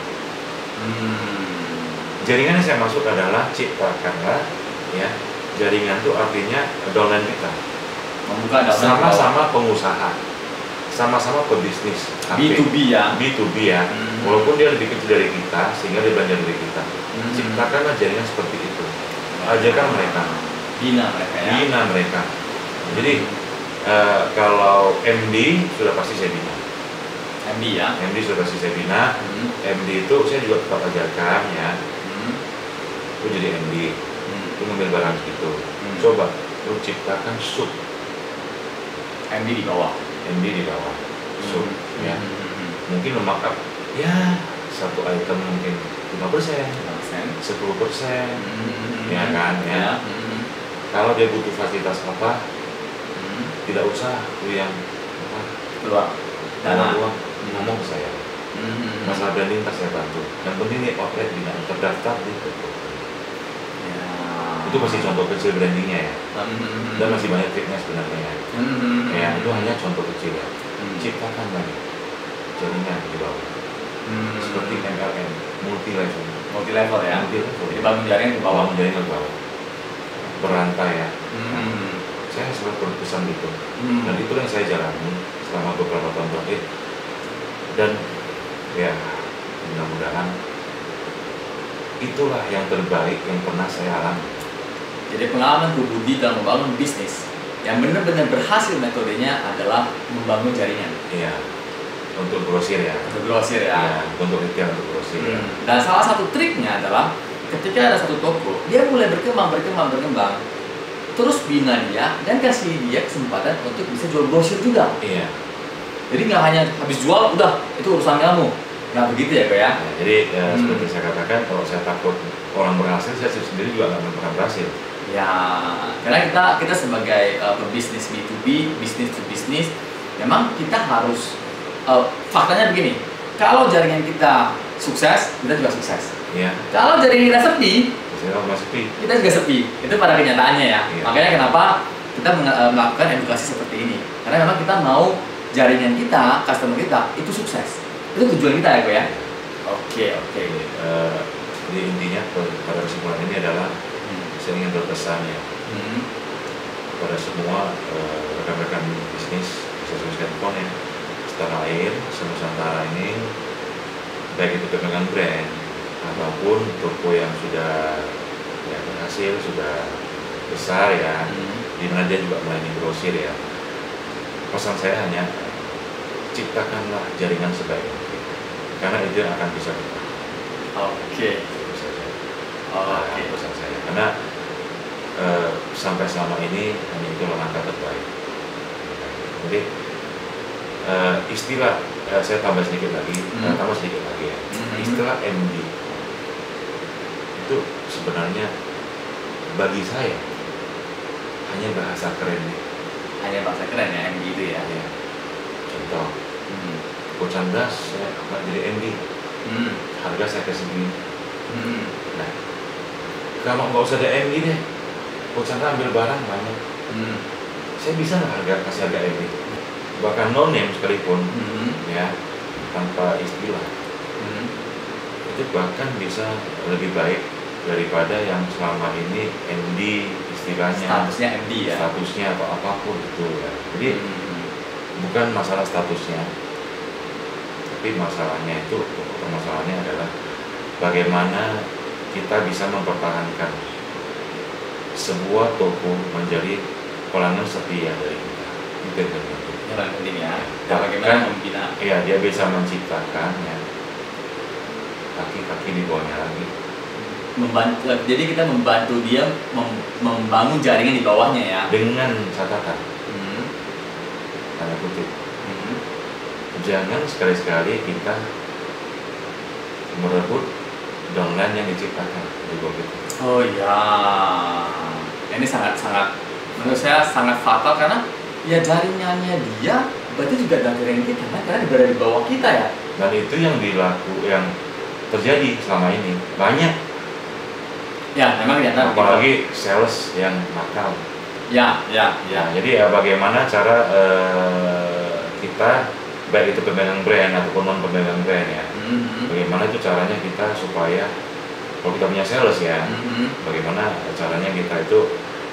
Jaringan yang saya maksud adalah ciptakanlah, ya. Jaringan itu artinya downline kita. Membuka downline. Sama-sama pengusaha, sama-sama pebisnis. B2B ya. B2B ya. Walaupun dia lebih kecil dari kita, sehingga dia belanja dari kita. Ciptakanlah jaringan seperti itu. Ajarkan mereka. Bina mereka ya. Bina mereka. Jadi kalau MD sudah pasti saya bina. MD ya. MD sudah pasti saya bina. MD itu saya juga tetap ajarkan ya. Lu jadi MD, lu ngambil barang gitu. Coba lu ciptakan sub. MD di bawah. MD di bawah. Sub ya. Mungkin lu markup ya satu item mungkin 5%, 10%, ya kan ya. Kalau dia butuh fasilitas apa, tidak usah lu yang keluar dana uang, ngomong ke saya. Masalah branding ntar saya bantu. Yang penting nih outlet bina terdaftar di toko. Itu masih contoh kecil brandingnya ya. Dan masih banyak triknya sebenarnya. Ya itu hanya contoh kecil ya. Ciptakan lagi jaringan di bawah. Seperti MLM, multi level ya. Jadi bangun jaringan ke bawah. Berantai ya. Saya selalu berpesan gitu. Dan itu yang saya jalani selama beberapa tahun terakhir. Dan ya mudah-mudahan itulah yang terbaik yang pernah saya alami. Jadi pengalaman Bu Budi dalam membangun bisnis yang benar-benar berhasil metodenya adalah membangun jaringan. Iya. Untuk grosir ya. Untuk grosir ya. Ya untuk retail, untuk grosir. Dan salah satu triknya adalah ketika ada satu toko, dia mulai berkembang. Terus bina dia dan kasih dia kesempatan untuk bisa jual grosir juga. Iya. Jadi nggak hanya habis jual, udah itu urusan kamu. Nggak begitu ya, Pak ya? Nah, jadi seperti saya katakan, kalau saya takut orang berhasil, saya sendiri juga nggak pernah berhasil. Ya, karena kita sebagai pebisnis B2B, business to business, memang kita harus faktanya begini. Kalau jaringan kita sukses, kita juga sukses. Iya. Kalau jaringan kita sepi, kita juga sepi. Itu pada kenyataannya ya. Iya. Makanya kenapa kita melakukan edukasi seperti ini? Karena memang kita mau jaringan kita, customer kita itu sukses. Itu tujuan kita ya, Pak ya. Oke. Jadi intinya pada kesimpulan ini adalah saya ingin berpesan ya pada semua rekan-rekan bisnis handphone ya setanah air Nusantara ini, baik itu pegangan brand ataupun toko yang sudah berhasil, sudah besar ya, di mana dia juga melayani grosir ya. Pesan saya hanya ciptakanlah jaringan sebaik mungkin, karena itu yang akan bisa bertahan. Oke. Pesan saya, karena sampai selama ini hanya itu langkah terbaik. Jadi istilah saya tambah sedikit lagi ya. Istilah MD itu sebenarnya bagi saya hanya bahasa keren. Hanya bahasa keren ya MD itu ya. Contoh, Coach Chandra saya nggak jadi MD, harga saya kasih gini. Nah, kalau nggak usah ada MD deh, Coach Chandra ambil barang banyak, saya bisa nggak kasih harga MD? Bahkan no name sekalipun, ya tanpa istilah, itu bahkan bisa lebih baik daripada yang selama ini MD istilahnya, statusnya MD ya, statusnya atau apapun itu ya. Jadi bukan masalah statusnya, tapi masalahnya itu, permasalahannya adalah bagaimana kita bisa mempertahankan sebuah toko menjadi pelanggan setia dari kita. Itu yang penting. Yang paling penting ya. Bagaimana membina? Iya, dia bisa menciptakan ya kaki-kaki di bawahnya lagi. Jadi kita membantu dia membangun jaringan di bawahnya ya. Dengan catatan, tanda kutip, jangan sekali-sekali kita merebut downline yang diciptakan di bawah kita. Oh iya, ini sangat menurut saya sangat fatal karena ya jaringannya dia berarti juga jaringan kita kan, karena berada di bawah kita ya. Dan itu yang terjadi selama ini banyak. Ya, memang kelihatan. Apalagi sales yang nakal. Ya. Nah, jadi ya bagaimana cara kita, baik itu pemegang brand ataupun non pemegang brand ya, bagaimana itu caranya kita supaya kalau kita punya sales ya, bagaimana caranya kita itu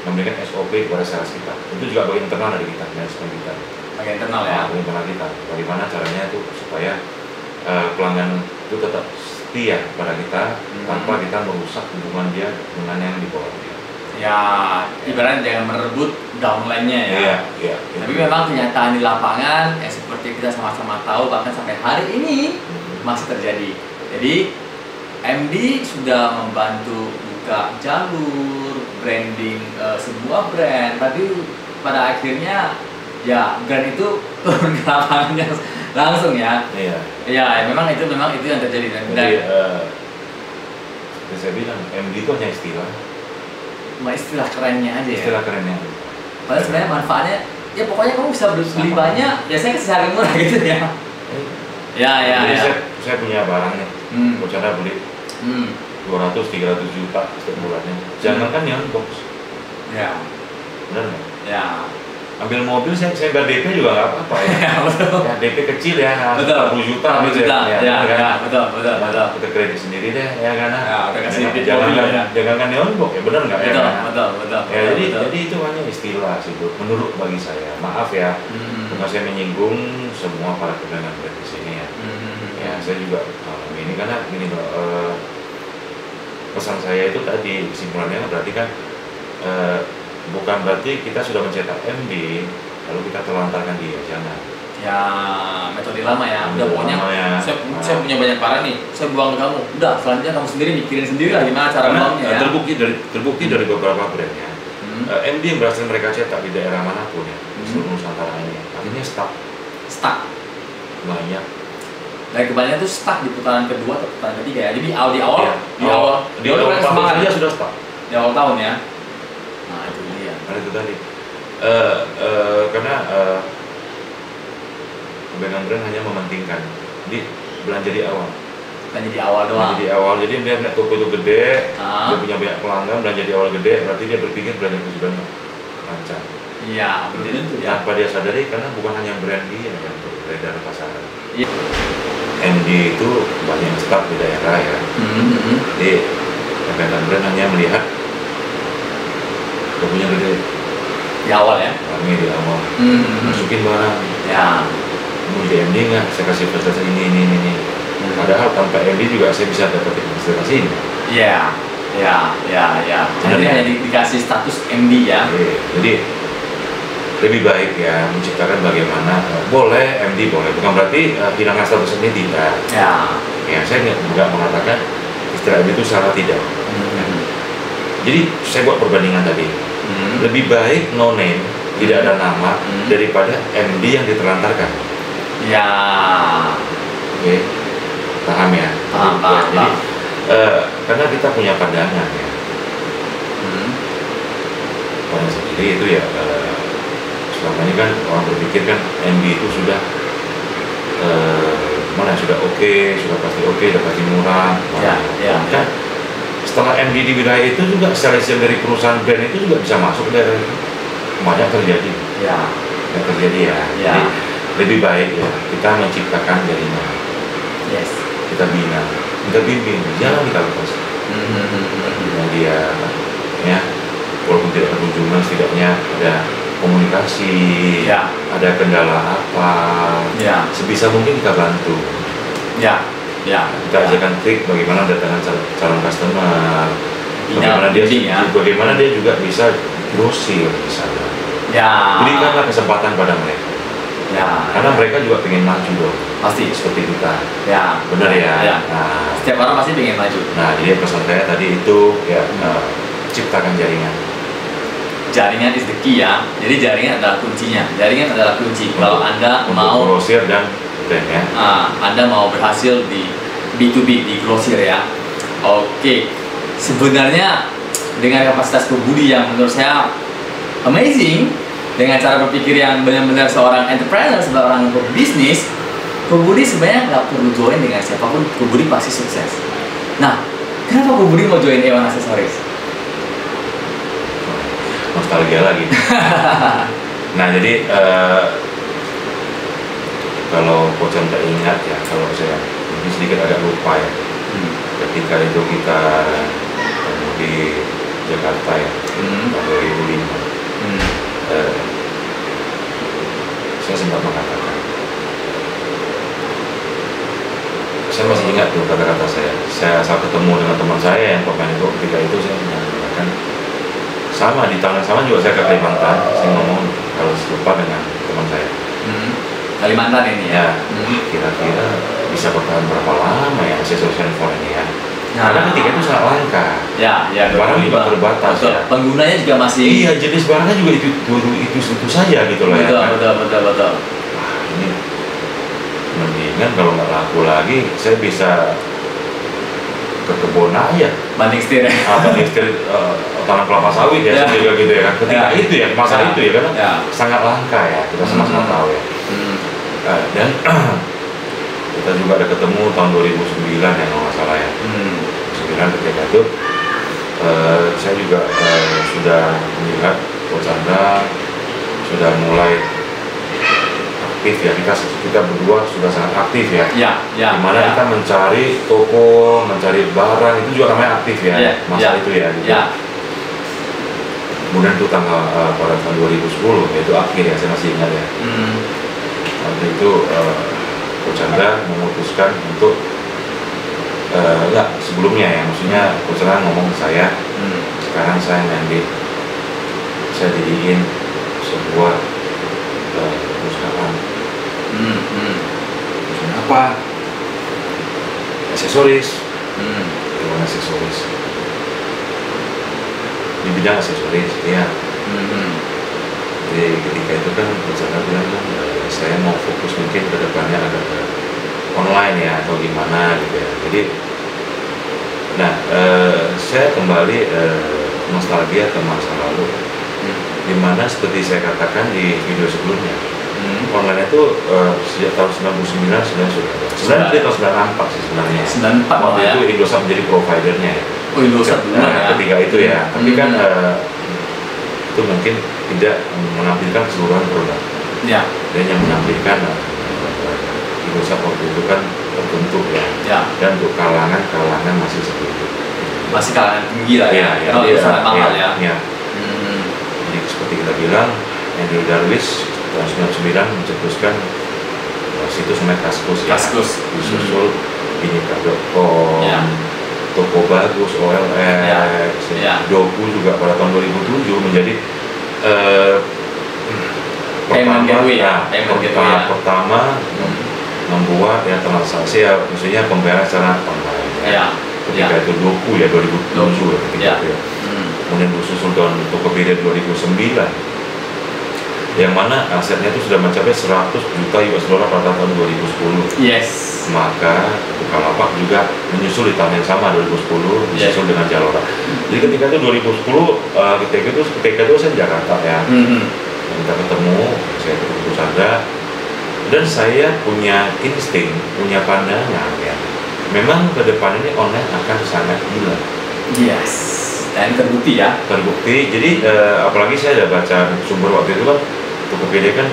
memberikan SOP kepada sales kita. Itu juga bagian internal dari kita, manajemen kita. Bagian internal ya. Bagian internal kita. Bagaimana caranya itu supaya pelanggan itu tetap setia pada kita tanpa kita merusak hubungan dia dengan yang di bawah dia. Ya, ibaratnya jangan merebut downline-nya ya. Iya. Tapi memang kenyataan di lapangan seperti kita sama-sama tahu bahkan sampai hari ini masih terjadi. Jadi MD sudah membantu buka jalur branding sebuah brand, tapi pada akhirnya ya brand itu turun ke lapangannya langsung ya. Iya. Ya, memang itu yang terjadi dan jadi seperti saya bilang, MD itu hanya istilah. Cuma istilah kerennya aja ya. Istilah kerennya. Padahal sebenarnya manfaatnya ya pokoknya kamu bisa beli banyak, ya saya kasih harga murah gitu ya. Ya. Jadi saya punya barang nih, Bocana beli 200-300 juta setiap bulannya. Jangankan yang box. Ya. Benar nggak? Ya. Ambil mobil saya bayar DP juga nggak apa-apa ya. Ya DP kecil ya, 40 juta gitu ya. Ya, betul. Kita kredit sendiri deh ya kan. Ya, udah kasih DP jangan neon box ya, benar nggak ya? Betul. Ya jadi itu hanya istilah sih Bu. Menurut bagi saya, maaf ya, bukan saya menyinggung semua para pedagang brand di sini ya. Ya saya juga ini karena gini loh, pesan saya itu tadi kesimpulannya berarti kan bukan berarti kita sudah mencetak MD lalu kita telantarkan dia, jangan. Ya, metode lama ya. Udah pokoknya saya punya banyak barang nih, saya buang ke kamu. Udah, selanjutnya kamu sendiri mikirin sendiri lah gimana cara buangnya ya. Terbukti dari beberapa brand ya. MD yang berhasil mereka cetak di daerah manapun ya, seluruh Nusantara ini, akhirnya stuck banyak. Dari kebanyakan itu stuck di putaran kedua atau putaran ketiga ya. Jadi di awal tahun saja sudah stuck. Di awal tahun ya. Nah itu dia. Karena itu tadi. Karena pemegang brand hanya mementingkan di belanja di awal. Belanja di awal doang. Belanja di awal. Jadi dia melihat toko itu gede, dia punya banyak pelanggan, belanja di awal gede, berarti dia berpikir belanja itu sudah lancar. Iya, betul itu ya. Tanpa dia sadari karena bukan hanya brand dia yang beredar di pasaran. Iya. MD itu banyak yang stuck di daerah ya. Jadi pemegang brand hanya melihat tokonya gede di awal ya. Kami di awal masukin barang ya. Mau di MD nggak? Saya kasih fasilitas ini. Padahal tanpa MD juga saya bisa dapetin fasilitas ini. Iya. Jadi hanya dikasih status MD ya. Jadi lebih baik ya menciptakan bagaimana boleh MD boleh, bukan berarti hilangnya status ini tidak. Ya saya nggak mengatakan istilah MD itu salah, tidak. Jadi saya buat perbandingan tadi. Lebih baik no name, tidak ada nama daripada MD yang ditelantarkan. Ya. Oke. Paham ya? Paham. Jadi karena kita punya pandangan ya. Pandangan sendiri itu ya selama ini kan orang berpikir kan MD itu sudah sudah oke, sudah pasti oke, sudah pasti murah. Kan setelah MD di wilayah itu juga sales dari perusahaan brand itu juga bisa masuk dari banyak terjadi. Yang terjadi ya. Jadi lebih baik ya kita menciptakan jaringan. Kita bina, kita bimbing, jangan kita lepas. Dia ya walaupun tidak berkunjungan setidaknya ada komunikasi komunikasi, Ya. ada kendala apa, Ya. sebisa mungkin kita bantu. Ya. Ya. Kita ajarkan trik bagaimana datangkan calon customer, bagaimana Bimbing, dia juga bisa grosir di sana. Ya. Berikanlah kesempatan pada mereka. Ya. Karena mereka juga pengen maju dong. Pasti. Seperti kita. Ya. Benar ya. Ya. Nah, Setiap orang pasti pengen maju. nah, jadi pesan saya tadi itu ya ciptakan jaringan. Jaringan is the key ya. Jadi jaringan adalah kuncinya. Jaringan adalah kunci. Kalau Anda Untuk mau grosir dan brand ya. Anda mau berhasil di B2B, di grosir ya. Oke. Sebenarnya dengan kapasitas Ko Budi yang menurut saya amazing, dengan cara berpikir yang benar-benar seorang entrepreneur, seorang pebisnis, Ko Budi sebenarnya nggak perlu join dengan siapapun. Ko Budi pasti sukses. Nah, kenapa Ko Budi mau join A1 Accessories? Nostalgia lagi. Nah, jadi kalau Coach Chandra ingat ya, kalau saya mungkin sedikit agak lupa ya, ketika itu kita di Jakarta ya, tahun 2005, saya sempat mengatakan, saya masih ingat tuh kata-kata saya saat ketemu dengan teman saya yang pemain itu, ketika itu saya mengatakan sama, di tahun yang sama juga saya ke Kalimantan, saya ngomong kalau lupa dengan teman saya. Kalimantan ini ya. Kira-kira bisa bertahan berapa lama ya aksesoris handphone ini ya? Nah, karena ketika itu sangat langka. Ya, barang juga terbatas ya. Penggunanya juga masih. Iya, jenis barangnya juga itu saja gitu loh betul, ya. Betul. Wah, ini mendingan kalau nggak laku lagi, saya bisa ke kebun aja. Banting setir ya. Banting setir tanam kelapa sawit ya, saya juga gitu ya. Ketika itu ya, masa itu ya, karena sangat langka ya, kita sama-sama tahu ya. Dan kita juga ada ketemu tahun 2009 ya, kalau nggak salah ya. 2009 ketika itu saya juga sudah melihat Coach Chandra sudah mulai aktif ya, kita berdua sudah sangat aktif ya. Dimana kita mencari toko, mencari barang, itu juga namanya aktif ya, masa itu ya. Gitu. Kemudian itu tanggal pada tahun 2010, yaitu akhir ya, saya masih ingat ya. Waktu itu Coach Chandra memutuskan untuk enggak, sebelumnya ya, maksudnya Coach Chandra ngomong ke saya, sekarang saya ngambil, saya jadiin sebuah perusahaan. Perusahaan apa? Aksesoris. A1 Accessories. Di bidang aksesoris, ya. Jadi ketika itu kan Coach Chandra bilang kan, saya mau fokus mungkin ke depannya agak ke online ya, atau gimana gitu ya. Jadi, nah, saya kembali nostalgia ke masa lalu, dimana seperti saya katakan di video sebelumnya, online itu sejak tahun 99 sebenarnya sudah ada. Sebenarnya dari tahun 94 sih sebenarnya. 94 waktu itu Indosat menjadi providernya ya. Oh, Indosat dulu ya. Ketika itu ya, tapi kan itu mungkin tidak menampilkan keseluruhan produk. Dan yang menampilkan Indosat waktu itu kan terbentuk ya. Dan untuk kalangan masih sedikit. Masih kalangan tinggi lah ya. Itu sangat mahal ya. Jadi seperti kita bilang, Andrew Darwish tahun 99 mencetuskan situs namanya Kaskus ya. Disusul Binika.com, Toko Bagus, OLX, Doku juga pada tahun 2007 menjadi pertama membuat ya transaksi ya, maksudnya pembayaran secara online. Ketika itu Doku ya 2007 ketika itu ya. Kemudian disusul tahun Tokopedia 2009, yang mana asetnya itu sudah mencapai 100 juta US dollar pada tahun 2010. Maka Bukalapak juga menyusul di tahun yang sama 2010, disusul dengan Zalora. Jadi ketika itu 2010, ketika itu saya di Jakarta ya. Kita ketemu, saya ketemu Coach Chandra, dan saya punya insting, punya pandangan ya. Memang ke depan ini online akan sangat hilang. Dan terbukti ya. Terbukti. Jadi apalagi saya ada baca sumber waktu itu kan, Tokopedia kan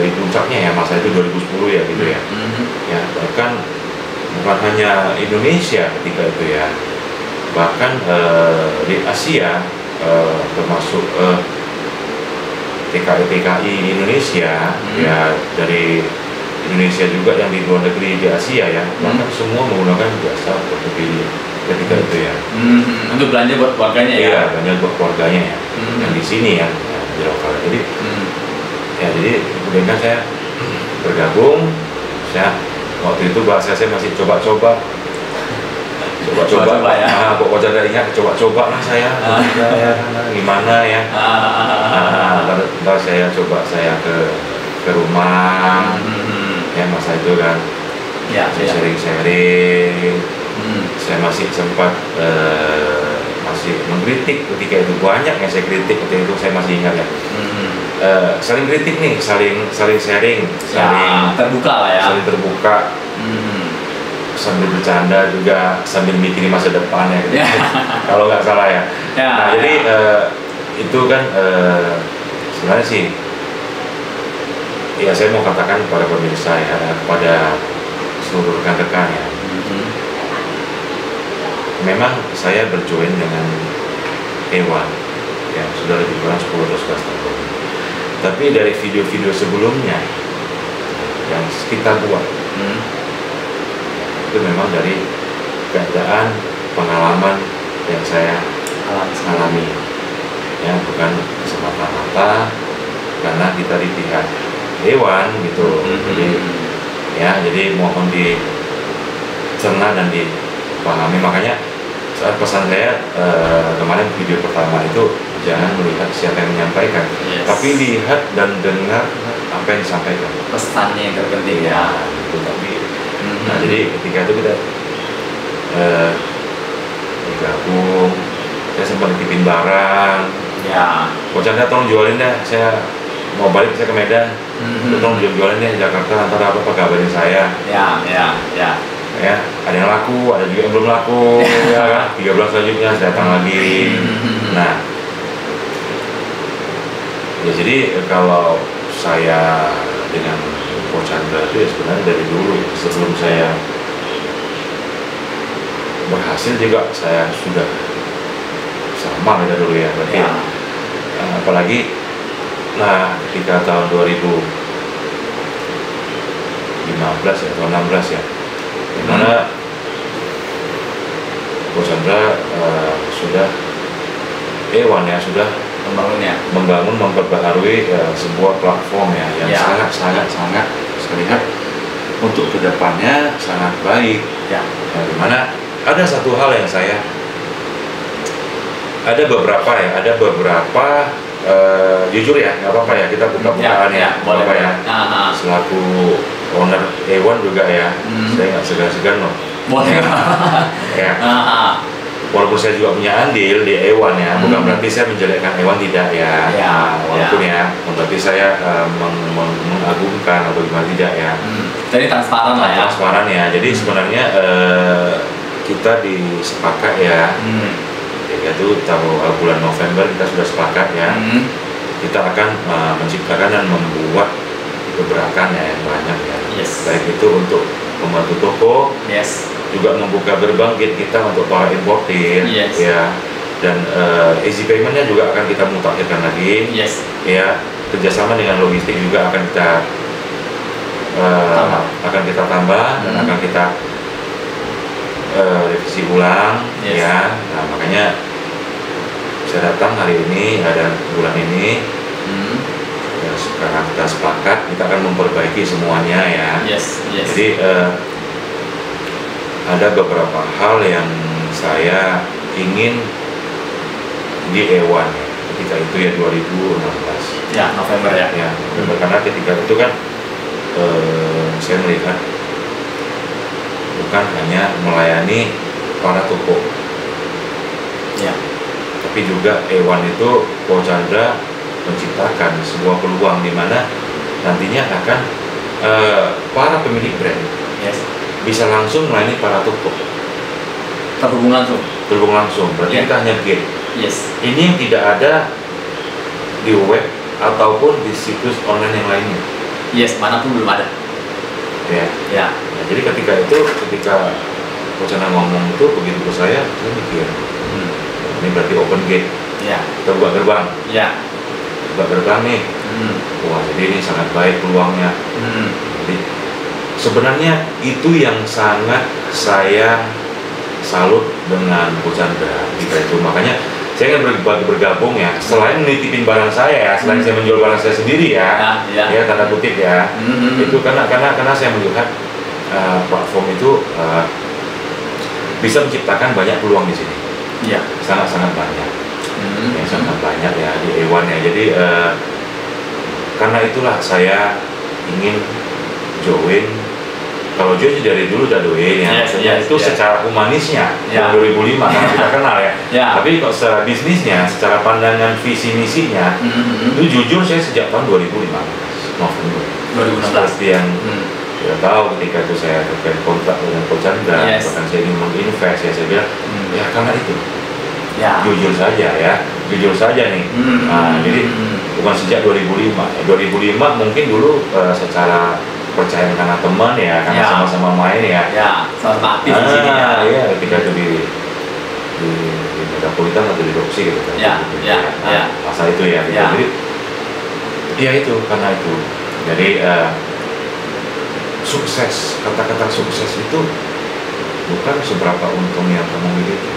di puncaknya ya, masa itu 2010 ya gitu ya. Ya, bahkan bukan hanya Indonesia ketika itu ya, bahkan di Asia termasuk TKI di Indonesia, ya dari Indonesia juga yang di luar negeri di Asia ya, bahkan semua menggunakan jasa Tokopedia ketika itu ya. Untuk belanja buat keluarganya ya? Iya, belanja buat keluarganya ya, yang di sini ya, di lokal. Jadi, ya jadi kemudian kan saya bergabung, saya waktu itu bahasa saya masih coba-coba ya. Nah, kok Chandra ingat coba-coba lah saya, gimana ya? Ntar saya coba saya ke rumah, ya masa itu kan, ya, saya sharing-sharing, saya masih sempat masih mengkritik ketika itu, banyak yang saya kritik ketika itu, saya masih ingat ya. Saling kritik nih, saling sharing, saling terbuka lah ya, saling terbuka. Sambil bercanda juga, sambil mikirin masa depannya gitu. Kalau nggak salah ya. Nah jadi itu kan sebenarnya sih ya saya mau katakan kepada pemirsa ya, kepada seluruh rekan-rekan ya, memang saya berjoin dengan Ewan ya sudah lebih kurang 10-11 tahun, tapi dari video-video sebelumnya yang kita buat itu memang dari keadaan pengalaman yang saya alami ya, bukan semata-mata karena kita di pihak Dewan gitu. Jadi mohon dicerna dan dipahami. Makanya saat pesan saya kemarin video pertama itu, jangan melihat siapa yang menyampaikan, tapi lihat dan dengar apa yang disampaikan, pesannya yang terpenting ya itu. Tapi nah jadi ketika itu kita bergabung, saya sempat nitipin barang ya, Ko Chandra tolong jualin deh, saya mau balik saya ke Medan, tolong jualin deh Jakarta, antara apa kabarin saya ya, ada yang laku, ada juga yang belum laku ya kan, 3 bulan selanjutnya saya datang lagi. Nah ya jadi kalau saya dengan Ko Chandra itu ya sebenarnya dari dulu, sebelum saya berhasil juga saya sudah sama dari dulu ya, berarti apalagi nah ketika tahun 2015 ya atau 16 ya, dimana Ko Chandra sudah Ewan ya sudah membangun memperbaharui sebuah platform ya yang sangat sekalian untuk kedepannya sangat baik ya. Dimana ada satu hal yang saya ada beberapa jujur ya, nggak apa-apa ya kita buka-bukaan ya, boleh ya. Selaku owner Ewan juga ya, saya nggak segan-segan loh. Boleh ya. Walaupun saya juga punya andil di Ewan ya, bukan berarti saya menjelekkan Ewan, tidak ya. Walaupun ya, berarti saya mengagumkan atau gimana, tidak ya. Jadi transparan lah ya. Transparan ya. Jadi sebenarnya kita disepakat ya. Yaitu bulan November kita sudah sepakat ya. Kita akan menciptakan dan membuat gebrakan ya yang banyak ya. Baik itu untuk membantu toko. Juga membuka gerbang gate kita untuk para importir ya, dan easy paymentnya juga akan kita mutakhirkan lagi ya, kerjasama dengan logistik juga akan kita tambah dan akan kita revisi ulang ya. Nah makanya saya datang hari ini, ada bulan ini ya, sekarang kita sepakat kita akan memperbaiki semuanya ya. Jadi ada beberapa hal yang saya ingin di Ewan ketika itu ya 2016 ya, November ya. Karena ketika itu kan saya melihat bukan hanya melayani para toko ya, tapi juga Ewan itu Ko Chandra menciptakan sebuah peluang di mana nantinya akan para pemilik brand bisa langsung melayani para toko, terhubung langsung. Berarti kita hanya gate. Ini yang tidak ada di web ataupun di situs online yang lainnya. Manapun belum ada. Nah, jadi ketika Ko Chandra ngomong itu begitu ke saya mikir, ini berarti open gate. Kita buka gerbang. Buka gerbang nih. Wah, jadi ini sangat baik peluangnya. Jadi sebenarnya itu yang sangat saya salut dengan Coach Chandra kita itu. Makanya saya ingin bergabung ya, selain menitipin barang saya ya, selain saya menjual barang saya sendiri ya, ya tanda kutip ya, itu karena saya melihat platform itu bisa menciptakan banyak peluang di sini, sangat banyak, ya, sangat banyak ya di Ewan ya. Jadi karena itulah saya ingin join. Kalau join dari dulu udah join ya, maksudnya itu secara humanisnya 2005 karena kita kenal ya. Tapi kalau secara bisnisnya, secara pandangan visi misinya, itu jujur saya sejak tahun 2015 November 2016 seperti yang tidak tahu ketika itu saya terkait kontrak dengan Coach Chandra, bahkan saya ingin menginvest ya, saya bilang ya karena itu. Jujur saja nih. Nah, jadi bukan sejak 2005. 2005 mungkin dulu secara percaya karena teman ya, karena sama-sama main ya. Sama aktif di sini ya. Iya, ketika itu di Metropolitan atau di Roxy gitu kan. Masa itu ya. Gitu. Jadi ya itu karena itu. Jadi sukses, kata-kata sukses itu bukan seberapa untung yang kamu miliki,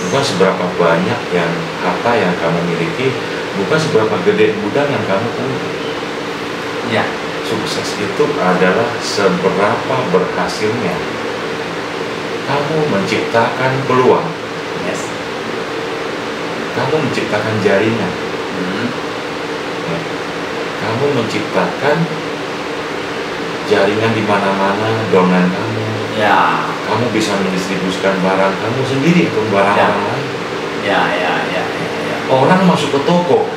bukan seberapa banyak yang harta yang kamu miliki, bukan seberapa gede gudang yang kamu punya. Sukses itu adalah seberapa berhasilnya kamu menciptakan peluang, kamu menciptakan jaringan, kamu menciptakan jaringan di mana-mana dengan kamu. Kamu bisa mendistribusikan barang kamu sendiri ke barang orang lain. Orang masuk ke toko,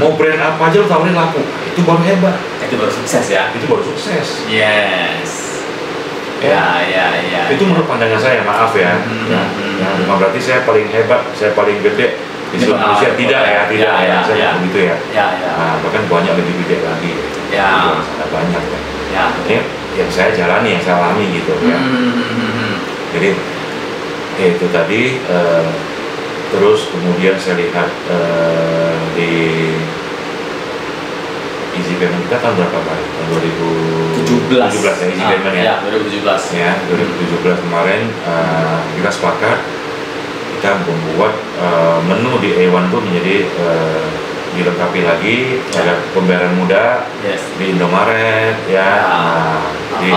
mau brand apa aja lo tawarin laku, itu baru hebat. Itu baru sukses ya. Itu baru sukses. Itu menurut pandangan saya, maaf ya. Bukan berarti saya paling hebat, saya paling gede di seluruh Indonesia, tidak ya. Saya begitu ya. Nah, bahkan banyak lebih gede lagi. Sangat banyak ya. Ini yang saya jalani, yang saya alami gitu ya. Jadi itu tadi. Terus kemudian saya lihat di Easy Payment kita tahun berapa kali? Tahun 2017 ya, Easy Payment ya. 2017. Ya, 2017 kemarin kita sepakat kita membuat menu di A1 itu menjadi dilengkapi lagi ada pembayaran mudah di Indomaret ya, di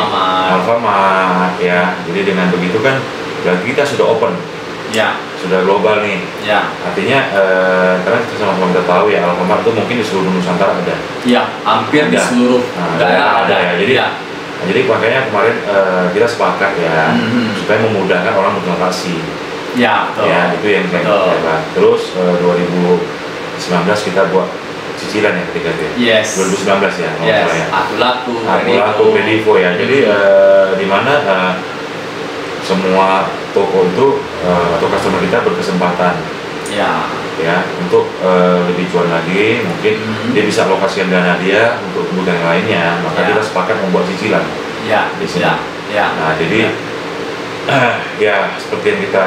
Alfamart ya. Jadi dengan begitu kan berarti kita sudah open. Sudah global nih. Artinya karena kita sama-sama kita tahu ya, Alfamart itu mungkin di seluruh Nusantara ada. Hampir di seluruh daerah ada ya. Jadi makanya kemarin kita sepakat ya supaya memudahkan orang bertransaksi. Betul. Ya, itu yang kita hebat. Terus 2019 kita buat cicilan ya ketika itu. 2019 ya. Aku laku Kredivo ya. Jadi di mana semua toko itu atau customer kita berkesempatan ya untuk lebih jual lagi, mungkin dia bisa alokasikan dana dia untuk kebutuhan yang lainnya, maka kita sepakat membuat cicilan di sini. Nah, jadi ya seperti yang kita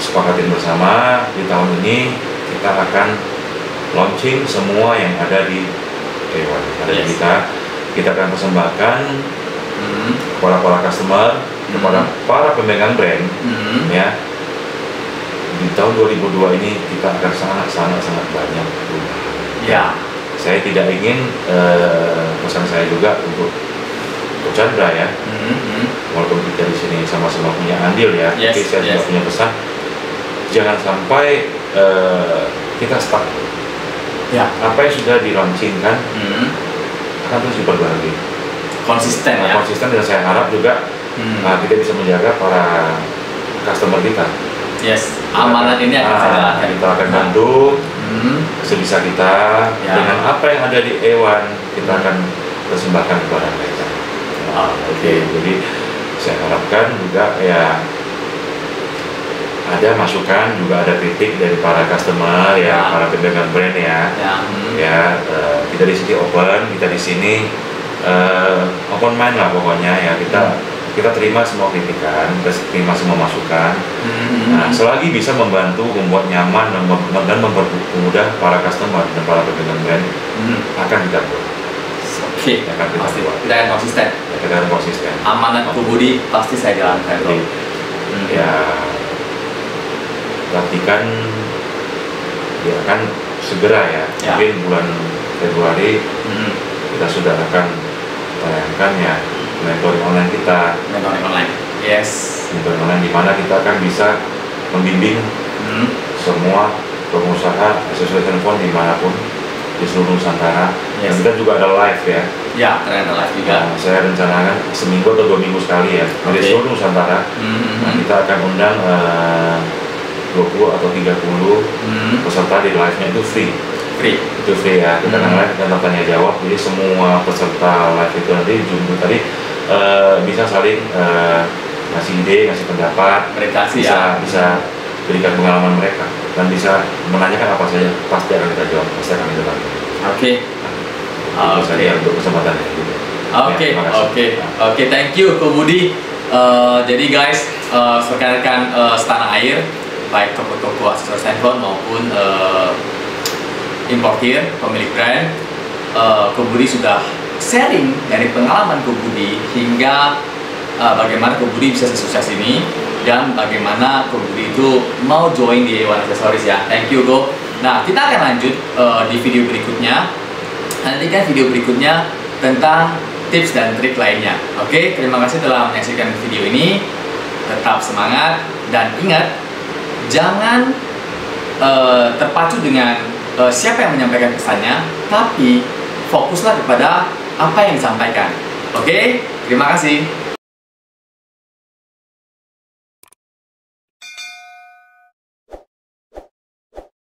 sepakatin bersama, di tahun ini kita akan launching semua yang ada di Ewan, ada di kita akan persembahkan kepada para customer, kepada para pemegang brand ya. Di tahun 2002 ini kita akan sangat banyak. Saya tidak ingin pesan saya juga untuk Coach Chandra ya, walaupun kita di sini sama-sama punya andil ya, tapi saya juga punya pesan, jangan sampai kita stuck. Apa yang sudah di-launchingkan akan terus diperbarui. Konsisten dan saya harap juga kita bisa menjaga para customer kita. Amanat ini akan kita akan bantu sebisa kita dengan apa yang ada di Ewan, kita akan persembahkan kepada mereka. Jadi saya harapkan juga ya ada masukan, juga ada kritik dari para customer para pemegang brand kita di sini open, kita di sini open mind lah pokoknya ya. Kita kita terima semua kritikan, kita terima semua masukan. Nah, selagi bisa membantu, membuat nyaman dan mempermudah para customer dan para pemegang brand, akan kita buat. Oke, pasti kita akan konsisten. Kita akan konsisten. Amanat Ko Budi pasti saya jalankan. Jadi, ya perhatikan, ya kan segera ya. Mungkin bulan Februari kita sudah akan tayangkan ya mentoring online kita. Mentoring online, yes. Mentoring online di mana kita akan bisa membimbing semua pengusaha aksesoris handphone dimanapun di seluruh Nusantara. Dan kita juga ada live ya. Ya, ada live juga. Saya rencanakan seminggu atau 2 minggu sekali ya dari seluruh Nusantara. Nah, kita akan undang 20 atau 30 peserta di live-nya itu free. Itu free ya. Kita akan live dan tanya jawab. Jadi semua peserta live itu nanti Zoom tadi bisa saling ngasih ide, ngasih pendapat, bisa berikan pengalaman mereka dan bisa menanyakan apa saja, pasti akan kita jawab, pasti akan kita bantu. Itu saja untuk kesempatan ini. Oke, thank you Ko Budi. Jadi guys, rekan-rekan setanah air, baik toko-toko aksesoris handphone maupun importir, pemilik brand, Ko Budi sudah sharing dari pengalaman Ko Budi hingga bagaimana Ko Budi bisa sukses ini dan bagaimana Ko Budi itu mau join di A1 Accessories ya. Thank you Ko. Nah, kita akan lanjut di video berikutnya. Nantikan video berikutnya tentang tips dan trik lainnya. Oke, terima kasih telah menyaksikan video ini. Tetap semangat dan ingat, jangan terpacu dengan siapa yang menyampaikan pesannya, tapi fokuslah kepada apa yang disampaikan. Oke, terima kasih.